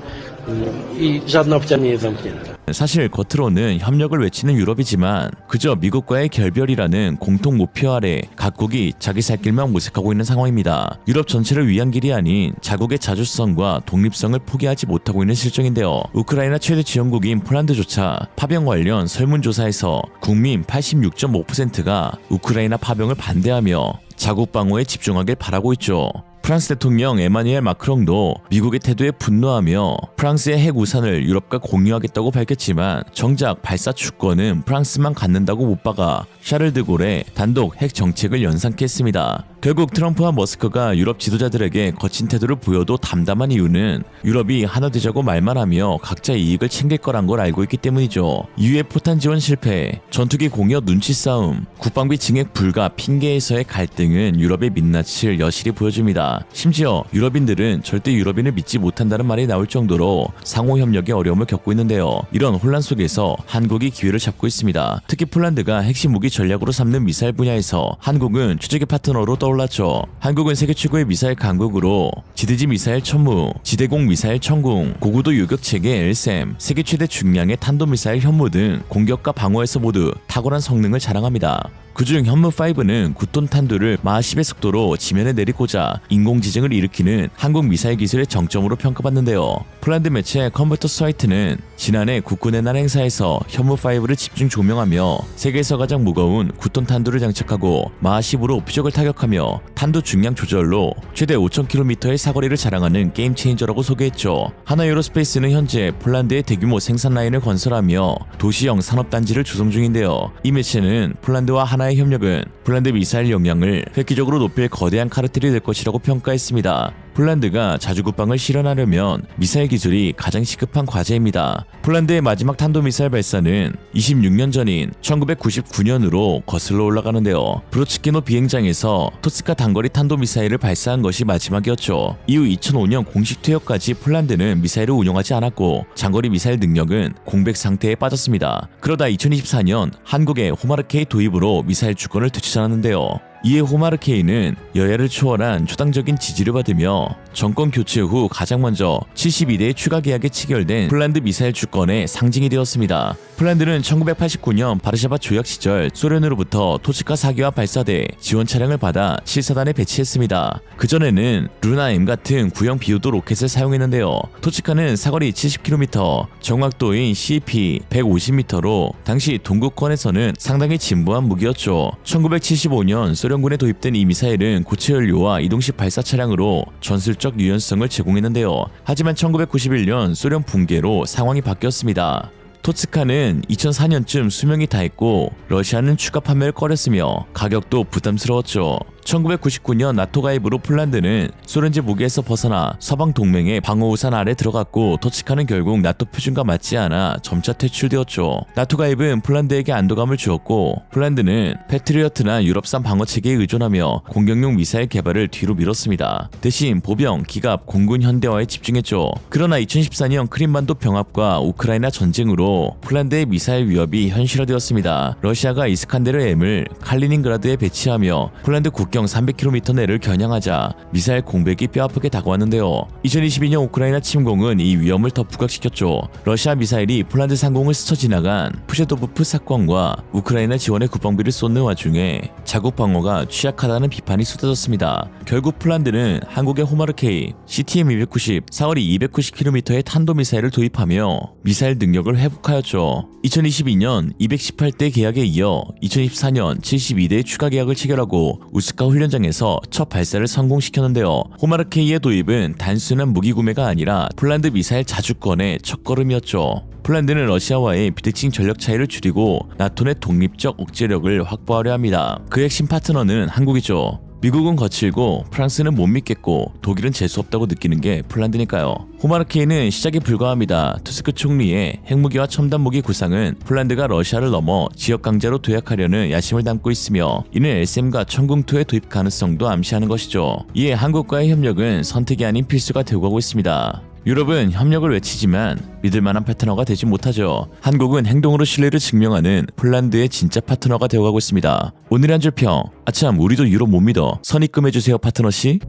I żadna opcja nie jest zamknięta. 사실 겉으로는 협력을 외치는 유럽이지만 그저 미국과의 결별이라는 공통 목표 아래 각국이 자기 살 길만 모색하고 있는 상황입니다. 유럽 전체를 위한 길이 아닌 자국의 자주성과 독립성을 포기하지 못하고 있는 실정인데요. 우크라이나 최대 지원국인 폴란드조차 파병 관련 설문조사에서 국민 86.5%가 우크라이나 파병을 반대하며 자국 방어에 집중하길 바라고 있죠. 프랑스 대통령 에마뉘엘 마크롱도 미국의 태도에 분노하며 프랑스의 핵 우산을 유럽과 공유하겠다고 밝혔지만 정작 발사 주권은 프랑스만 갖는다고 못 박아 샤를 드골의 단독 핵 정책을 연상케 했습니다. 결국 트럼프와 머스크가 유럽 지도자들에게 거친 태도를 보여도 담담한 이유는 유럽이 하나 되자고 말만 하며 각자 이익을 챙길 거란 걸 알고 있기 때문이죠. 이후에 포탄 지원 실패, 전투기 공여 눈치 싸움, 국방비 증액 불가 핑계에서의 갈등은 유럽의 민낯을 여실히 보여줍니다. 심지어 유럽인들은 절대 유럽인을 믿지 못한다는 말이 나올 정도로 상호협력에 어려움을 겪고 있는데요. 이런 혼란 속에서 한국이 기회를 잡고 있습니다. 특히 폴란드가 핵심 무기 전략으로 삼는 미사일 분야에서 한국은 최적의 파트너로 떠올랐죠. 한국은 세계 최고의 미사일 강국으로 지대지 미사일 천무, 지대공 미사일 천궁, 고고도 요격체계 LSM, 세계 최대 중량의 탄도미사일 현무 등 공격과 방어에서 모두 탁월한 성능을 자랑합니다. 그중 현무5는 9톤 탄두를 마하 10의 속도로 지면에 내리고자 인공지진을 일으키는 한국 미사일 기술의 정점으로 평가받는데요. 폴란드 매체 컨버터스 화이트는 지난해 국군의 날 행사에서 현무5를 집중 조명하며 세계에서 가장 무거운 9톤 탄두를 장착하고 마하 10으로 표적을 타격하며 탄두 중량 조절로 최대 5,000km의 사거리를 자랑하는 게임 체인저라고 소개했죠. 하나에어로스페이스는 현재 폴란드의 대규모 생산 라인을 건설하며 도시형 산업단지를 조성 중인데요. 이 매체는 폴란드와 하나의 협력은 폴란드 미사일 역량을 획기적으로 높일 거대한 카르텔이 될 것이라고 평가했습니다. 폴란드가 자주국방을 실현하려면 미사일 기술이 가장 시급한 과제입니다. 폴란드의 마지막 탄도미사일 발사는 26년 전인 1999년으로 거슬러 올라가는데요. 브로츠키노 비행장에서 토스카 단거리 탄도미사일을 발사한 것이 마지막이었죠. 이후 2005년 공식 퇴역까지 폴란드는 미사일을 운용하지 않았고 장거리 미사일 능력은 공백 상태에 빠졌습니다. 그러다 2024년 한국의 호마르K 도입으로 미사일 주권을 되찾았는데요. 이에 호마르K는 여야를 초월한 초당적인 지지를 받으며 정권 교체 후 가장 먼저 72대의 추가 계약에 체결된 폴란드 미사일 주권의 상징이 되었습니다. 폴란드는 1989년 바르샤바 조약 시절 소련으로부터 토치카 4기와 발사대 지원 차량을 받아 실사단에 배치했습니다. 그전에는 루나-M 같은 구형 비오도 로켓을 사용했는데요. 토치카는 사거리 70km, 정확도인 CP 150m로 당시 동구권에서는 상당히 진보한 무기였죠. 1975년 소련군에 도입된 이 미사일은 고체 연료와 이동식 발사 차량으로 전술적 유연성을 제공했는데요. 하지만 1991년 소련 붕괴로 상황이 바뀌었습니다. 토스카는 2004년쯤 수명이 다했고 러시아는 추가 판매를 꺼렸으며 가격도 부담스러웠죠. 1999년 나토 가입으로 폴란드는 소련제 무기에서 벗어나 서방 동맹의 방어우산 아래 들어갔고 토스카는 결국 나토 표준과 맞지 않아 점차 퇴출되었죠. 나토 가입은 폴란드에게 안도감을 주었고 폴란드는 패트리어트나 유럽산 방어체계에 의존하며 공격용 미사일 개발을 뒤로 미뤘습니다. 대신 보병, 기갑, 공군 현대화에 집중했죠. 그러나 2014년 크림반도 병합과 우크라이나 전쟁으로 폴란드의 미사일 위협이 현실화되었습니다. 러시아가 이스칸데르 M을 칼리닝그라드에 배치하며 폴란드 국경 300km 내를 겨냥하자 미사일 공백이 뼈아프게 다가왔는데요. 2022년 우크라이나 침공은 이 위험을 더 부각시켰죠. 러시아 미사일이 폴란드 상공을 스쳐 지나간 푸셰도브프 사건과 우크라이나 지원의 국방비를 쏟는 와중에 자국 방어가 취약하다는 비판이 쏟아졌습니다. 결국 폴란드는 한국의 호마르케이, CTM-290, 사거리 290km의 탄도미사일을 도입하며 미사일 능력을 회복하였죠. 2022년 218대 계약에 이어 2024년 72대의 추가 계약을 체결하고 우스카 훈련장에서 첫 발사를 성공시켰는데요. 호마르케이의 도입은 단순한 무기 구매가 아니라 폴란드 미사일 자주권의 첫걸음이었죠. 폴란드는 러시아와의 비대칭 전력 차이를 줄이고 나토 내 독립적 억제력을 확보하려 합니다. 그 핵심 파트너는 한국이죠. 미국은 거칠고 프랑스는 못 믿겠고 독일은 재수없다고 느끼는 게 폴란드니까요. 호마르케이는 시작에 불과합니다. 투스크 총리의 핵무기와 첨단무기 구상은 폴란드가 러시아를 넘어 지역 강자로 도약하려는 야심을 담고 있으며 이는 SM과 천궁2의 도입 가능성도 암시하는 것이죠. 이에 한국과의 협력은 선택이 아닌 필수가 되고 가고 있습니다. 유럽은 협력을 외치지만 믿을만한 파트너가 되지 못하죠. 한국은 행동으로 신뢰를 증명하는 폴란드의 진짜 파트너가 되어가고 있습니다. 오늘의 한 줄 평. 아참 우리도 유럽 못 믿어. 선입금해주세요 파트너씨.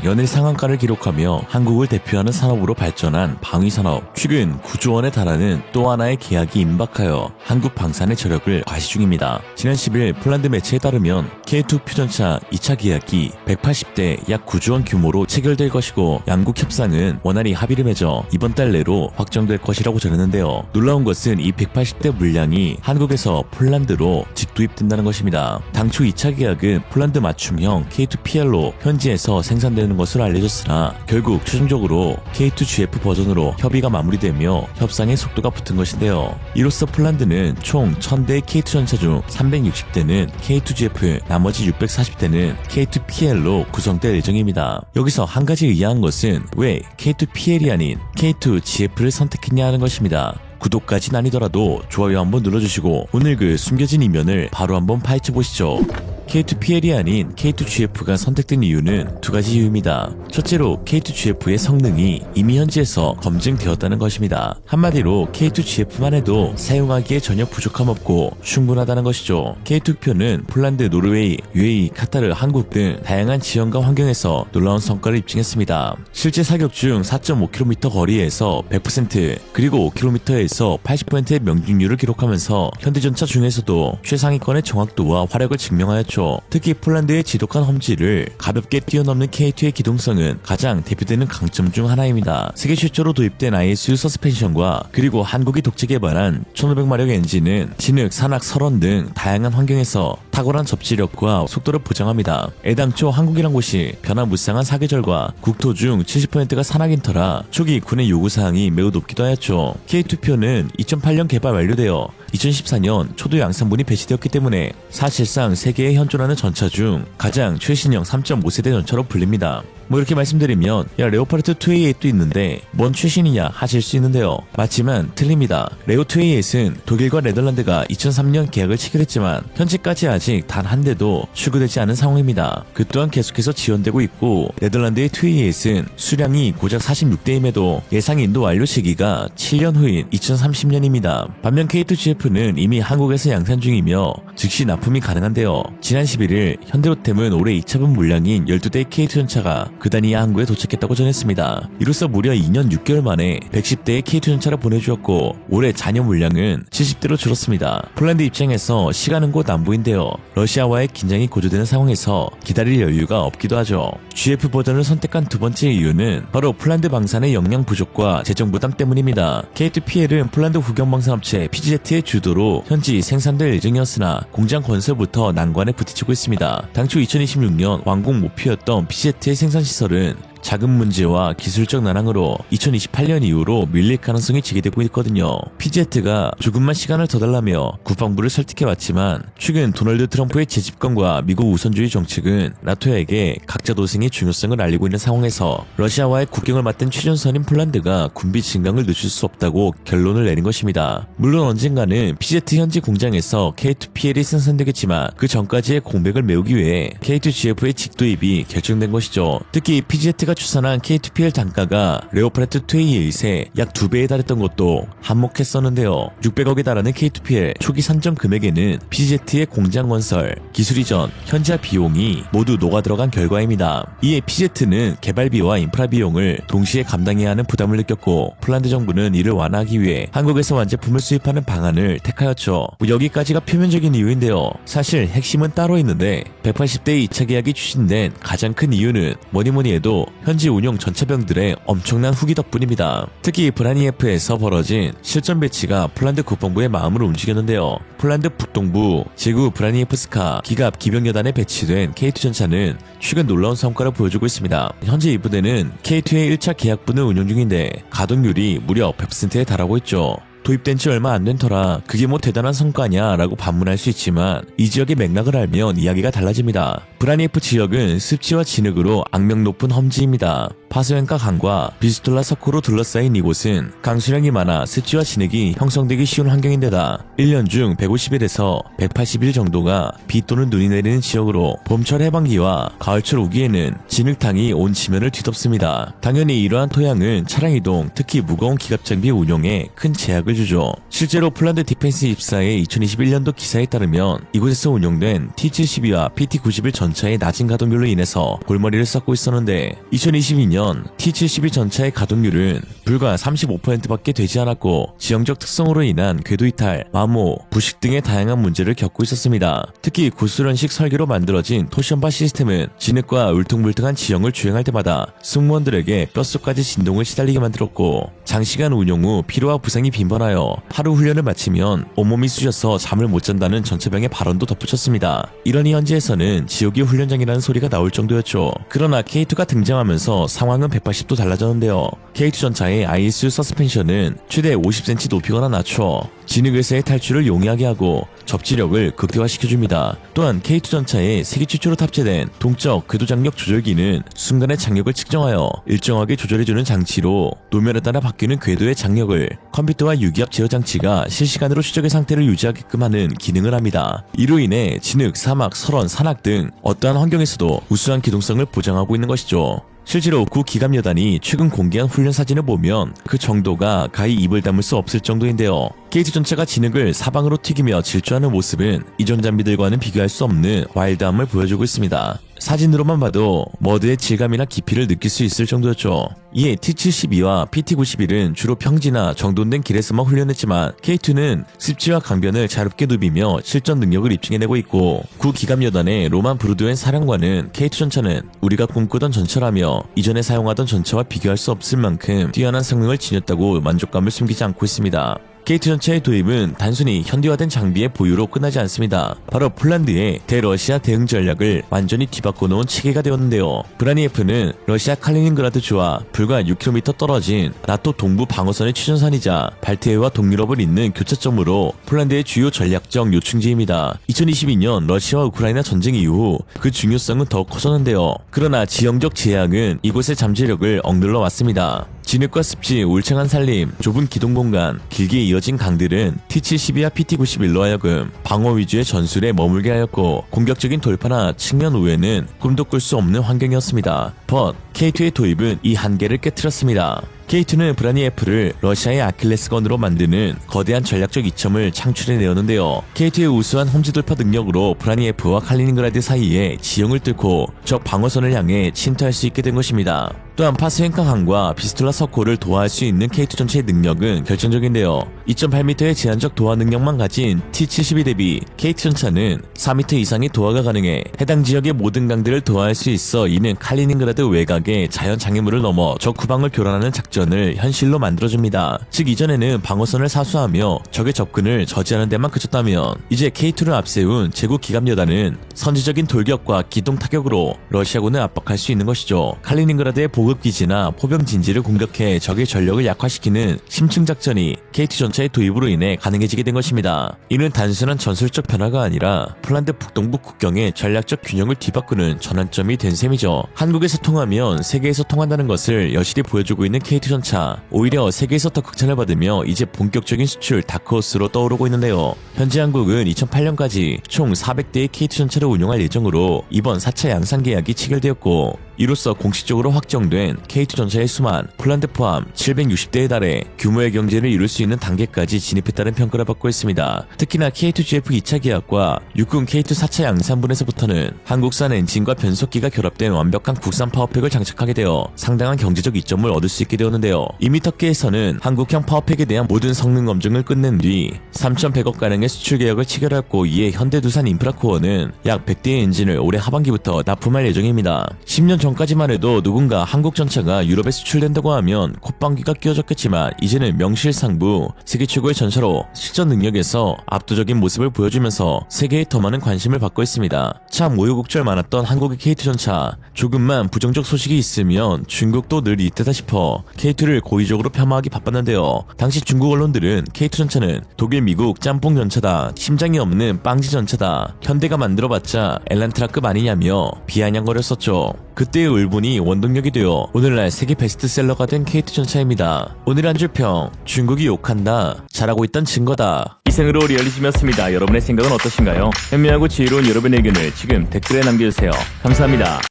연일 상한가를 기록하며 한국을 대표하는 산업으로 발전한 방위산업. 최근 9조 원에 달하는 또 하나의 계약이 임박하여 한국 방산의 저력을 과시 중입니다. 지난 10일 폴란드 매체에 따르면 K2 표전차 2차 계약이 180대 약 9조 원 규모로 체결될 것이고 양국 협상은 원활히 합의를 맺어 이번 달 내로 확정될 것이라고 전했는데요. 놀라운 것은 이 180대 물량이 한국에서 폴란드로 직도입된다는 것입니다. 당초 2차 계약은 폴란드 맞춤형 K2PL로 현지에서 생산되는 것으로 알려졌으나 결국 최종적으로 K2GF 버전으로 협의가 마무리되며 협상의 속도가 붙은 것인데요. 이로써 폴란드는 총 1000대의 K2 전차 중 360대는 K2GF, 나머지 640대는 K2PL로 구성될 예정입니다. 여기서 한 가지 의아한 것은 왜 K2PL이 아닌 K2GF를 선택했냐 하는 것입니다. 구독까진 아니더라도 좋아요 한번 눌러주시고 오늘 그 숨겨진 이면을 바로 한번 파헤쳐보시죠. K2PL이 아닌 K2GF가 선택된 이유는 두 가지 이유입니다. 첫째로 K2GF의 성능이 이미 현지에서 검증되었다는 것입니다. 한마디로 K2GF만 해도 사용하기에 전혀 부족함 없고 충분하다는 것이죠. K2표는 폴란드, 노르웨이, UAE, 카타르, 한국 등 다양한 지형과 환경에서 놀라운 성과를 입증했습니다. 실제 사격 중 4.5km 거리에서 100% 그리고 5km에서 80%의 명중률을 기록하면서 현대전차 중에서도 최상위권의 정확도와 화력을 증명하였죠. 특히 폴란드의 지독한 험지를 가볍게 뛰어넘는 K2의 기동성은 가장 대표되는 강점 중 하나입니다. 세계 최초로 도입된 ISU 서스펜션과 그리고 한국이 독재 개발한 1500마력 엔진은 진흙, 산악, 설원 등 다양한 환경에서 탁월한 접지력과 속도를 보장합니다. 애당초 한국이란 곳이 변화무쌍한 사계절과 국토 중 70%가 산악인 터라 초기 군의 요구사항이 매우 높기도 하였죠. K2표는 2008년 개발 완료되어 2014년 초도 양산분이 배치되었기 때문에 사실상 세계에 현존하는 전차 중 가장 최신형 3.5세대 전차로 불립니다. 뭐 이렇게 말씀드리면 야 레오파르트 2A8도 있는데 뭔 최신이냐 하실 수 있는데요. 맞지만 틀립니다. 레오 2A8은 독일과 네덜란드가 2003년 계약을 체결했지만 현재까지 아직 단 한 대도 출고되지 않은 상황입니다. 그 또한 계속해서 지연되고 있고 네덜란드의 2A8은 수량이 고작 46대임에도 예상 인도 완료 시기가 7년 후인 2030년입니다. 반면 K2GF는 이미 한국에서 양산 중이며 즉시 납품이 가능한데요. 지난 11일 현대로템은 올해 2차분 물량인 12대의 K2 전차가 그다니아 항구에 도착했다고 전했습니다. 이로써 무려 2년 6개월 만에 110대의 K2 전차를 보내주었고 올해 잔여 물량은 70대로 줄었습니다. 폴란드 입장에서 시간은 곧 안보인데요. 러시아와의 긴장이 고조되는 상황에서 기다릴 여유가 없기도 하죠. GF 버전을 선택한 두 번째 이유는 바로 폴란드 방산의 역량 부족과 재정 부담 때문입니다. K2PL은 폴란드 국영방산업체 PGZ의 주도로 현지 생산될 예정이었으나 공장 건설부터 난관에 부딪히고 있습니다. 당초 2026년 완공 목표였던 PGZ의 생산시설은 자금 문제와 기술적 난항으로 2028년 이후로 밀릴 가능성이 제기되고 있거든요. PZ가 조금만 시간을 더 달라며 국방부를 설득해왔지만 최근 도널드 트럼프의 재집권과 미국 우선주의 정책은 나토에게 각자 도생의 중요성을 알리고 있는 상황에서 러시아와의 국경을 맞댄 최전선인 폴란드가 군비 증강을 늦출 수 없다고 결론을 내린 것입니다. 물론 언젠가는 PZ 현지 공장에서 K2PL이 생산되겠지만 그 전까지의 공백을 메우기 위해 K2GF의 직도입이 결정된 것이죠. 특히 PZ가 추산한 K2PL 단가가 레오파르트 2A의 일세 약 2배에 달했던 것도 한몫했었는데요. 600억에 달하는 K2PL 초기 산정 금액에는 PZ의 공장 건설, 기술 이전, 현지화 비용이 모두 녹아들어간 결과입니다. 이에 PZ는 개발비와 인프라 비용을 동시에 감당해야 하는 부담을 느꼈고 폴란드 정부는 이를 완화하기 위해 한국에서 완제품을 수입하는 방안을 택하였죠. 여기까지가 표면적인 이유인데요. 사실 핵심은 따로 있는데 180대 2차 계약이 추진된 가장 큰 이유는 뭐니뭐니 해도 현지 운용 전차병들의 엄청난 후기 덕분입니다. 특히 브라니예프에서 벌어진 실전 배치가 폴란드 국방부의 마음을 움직였는데요. 폴란드 북동부 제구 브라니예프스카 기갑 기병여단에 배치된 K2 전차는 최근 놀라운 성과를 보여주고 있습니다. 현재 이 부대는 K2의 1차 계약분을 운용 중인데 가동률이 무려 100%에 달하고 있죠. 도입된 지 얼마 안 된 터라 그게 뭐 대단한 성과냐 라고 반문할 수 있지만 이 지역의 맥락을 알면 이야기가 달라집니다. 브라니예프 지역은 습지와 진흙으로 악명 높은 험지입니다. 파스웬카 강과 비스톨라 석호로 둘러싸인 이곳은 강수량이 많아 습지와 진흙이 형성되기 쉬운 환경인데다 1년 중 150일에서 180일 정도가 비 또는 눈이 내리는 지역으로 봄철 해방기와 가을철 우기에는 진흙탕이 온 지면을 뒤덮습니다. 당연히 이러한 토양은 차량 이동, 특히 무거운 기갑 장비 운용에 큰 제약을 주죠. 실제로 폴란드 디펜스 24의 2021년도 기사에 따르면 이곳에서 운용된 T-72와 PT-91 전차의 낮은 가동률로 인해서 골머리를 썩고 있었는데 2022년 T-72 전차의 가동률은 불과 35%밖에 되지 않았고 지형적 특성으로 인한 궤도 이탈, 마모, 부식 등의 다양한 문제를 겪고 있었습니다. 특히 구수련식 설계로 만들어진 토션바 시스템은 진흙과 울퉁불퉁한 지형을 주행할 때마다 승무원들에게 뼛속까지 진동을 시달리게 만들었고 장시간 운용 후 피로와 부상이 빈번하여 하루 훈련을 마치면 온몸이 쑤셔서 잠을 못 잔다는 전차병의 발언도 덧붙였습니다. 이러니 현지에서는 지옥이 훈련장이라는 소리가 나올 정도였죠. 그러나 K2가 등장하면서 상황은 180도 달라졌는데요. K2 전차의 ISU 서스펜션은 최대 50cm 높이거나 낮춰 진흙에서의 탈출을 용이하게 하고 접지력을 극대화시켜줍니다. 또한 K2 전차에 세계 최초로 탑재된 동적 궤도 장력 조절기는 순간의 장력을 측정하여 일정하게 조절해주는 장치로 노면에 따라 바뀌는 궤도의 장력을 컴퓨터와 유기압 제어 장치가 실시간으로 추적의 상태를 유지하게끔 하는 기능을 합니다. 이로 인해 진흙, 사막, 설원, 산악 등 어떠한 환경에서도 우수한 기동성을 보장하고 있는 것이죠. 실제로 구 기갑여단이 최근 공개한 훈련 사진을 보면 그 정도가 가히 입을 다물 수 없을 정도인데요. K2 전차가 진흙을 사방으로 튀기며 질주하는 모습은 이전 장비들과는 비교할 수 없는 와일드함을 보여주고 있습니다. 사진으로만 봐도 머드의 질감이나 깊이를 느낄 수 있을 정도였죠. 이에 T-72와 PT-91은 주로 평지나 정돈된 길에서만 훈련했지만 K2는 습지와 강변을 자유롭게 누비며 실전 능력을 입증해내고 있고 구 기갑여단의 로만 브루드웬 사령관은 K2 전차는 우리가 꿈꾸던 전차라며 이전에 사용하던 전차와 비교할 수 없을 만큼 뛰어난 성능을 지녔다고 만족감을 숨기지 않고 있습니다. K2 전차의 도입은 단순히 현대화된 장비의 보유로 끝나지 않습니다. 바로 폴란드의 대러시아 대응 전략을 완전히 뒤바꿔 놓은 체계가 되었는데요. 브라니예프는 러시아 칼리닝그라드주와 불과 6km 떨어진 나토 동부 방어선의 최전선이자 발트해와 동유럽을 잇는 교차점으로 폴란드의 주요 전략적 요충지입니다. 2022년 러시아와 우크라이나 전쟁 이후 그 중요성은 더욱 커졌는데요. 그러나 지형적 제약은 이곳의 잠재력을 억눌러 왔습니다. 진흙과 습지, 울창한 산림, 좁은 기동 공간, 길게 이어진 강들은 T-72와 PT-91로 하여금 방어 위주의 전술에 머물게 하였고 공격적인 돌파나 측면 우회는 꿈도 꿀 수 없는 환경이었습니다. But K2의 도입은 이 한계를 깨트렸습니다. K2는 브라니예프를 러시아의 아킬레스건으로 만드는 거대한 전략적 이점을 창출해내었는데요. K2의 우수한 험지 돌파 능력으로 브라니예프와 칼리닝그라드 사이에 지형을 뚫고 적 방어선을 향해 침투할 수 있게 된 것입니다. 또한 파스웬카 강과 비스톨라 석호를 도하할 수 있는 K2 전차의 능력은 결정적인데요. 2.8m의 제한적 도하 능력만 가진 T-72 대비 K2 전차는 4m 이상의 도하가 가능해 해당 지역의 모든 강들을 도하할 수 있어 이는 칼리닝그라드 외곽의 자연 장애물을 넘어 적 후방을 교란하는 작전을 현실로 만들어줍니다. 즉 이전에는 방어선을 사수하며 적의 접근을 저지하는 데만 그쳤다면 이제 K2를 앞세운 제국 기갑여단은 선제적인 돌격과 기동 타격으로 러시아군을 압박할 수 있는 것이죠. 칼리닝그라드의 보급기지나 포병 진지를 공격해 적의 전력을 약화시키는 심층 작전이 KT 전차의 도입으로 인해 가능해지게 된 것입니다. 이는 단순한 전술적 변화가 아니라 폴란드 북동부 국경의 전략적 균형을 뒤바꾸는 전환점이 된 셈이죠. 한국에서 통하면 세계에서 통한다는 것을 여실히 보여주고 있는 KT 전차. 오히려 세계에서 더 극찬을 받으며 이제 본격적인 수출 다크호스로 떠오르고 있는데요. 현재 한국은 2008년까지 총 400대의 KT 전차를 운용할 예정으로 이번 4차 양산 계약이 체결되었고, 이로써 공식적으로 확정된 KT 전차의 수만 폴란드 포함 760대에 달해 규모의 경쟁을 이룰 수 있는 단계까지 진입했다는 평가를 받고 있습니다. 특히나 K2GF 2차 계약과 육군 K2 4차 양산분에서부터는 한국산 엔진과 변속기가 결합된 완벽한 국산 파워팩을 장착하게 되어 상당한 경제적 이점을 얻을 수 있게 되었는데요. 이미 터키에서는 한국형 파워팩에 대한 모든 성능 검증을 끝낸 뒤 3,100억 가량의 수출 계약을 체결했고, 이에 현대두산 인프라코어는 약 100대의 엔진을 올해 하반기부터 납품할 예정입니다. 10년 전까지만 해도 누군가 한국 전차가 유럽에 수출된다고 하면 콧방귀가 끼어졌겠지만, 이제는 명실상부 세계 최고의 전차로 실전 능력에서 압도적인 모습을 보여주면서 세계의 더 많은 관심을 받고 있습니다. 참 우여곡절 많았던 한국의 KT 전차. 조금만 부정적 소식이 있으면 중국도 늘 이때다 싶어 K2를 고의적으로 폄하하기 바빴는데요. 당시 중국 언론들은 KT 전차는 독일 미국 짬뽕 전차다, 심장이 없는 빵지 전차다, 현대가 만들어봤자 엘란트라급 아니냐며 비아냥거렸었죠. 그때의 울분이 원동력이 되어 오늘날 세계 베스트셀러가 된 KT 전차입니다. 오늘 한 줄 평, 중국이 욕한다, 잘하고 있던 증거다. 이상으로 리얼리즘이었습니다. 여러분의 생각은 어떠신가요? 현명하고 지혜로운 여러분의 의견을 지금 댓글에 남겨주세요. 감사합니다.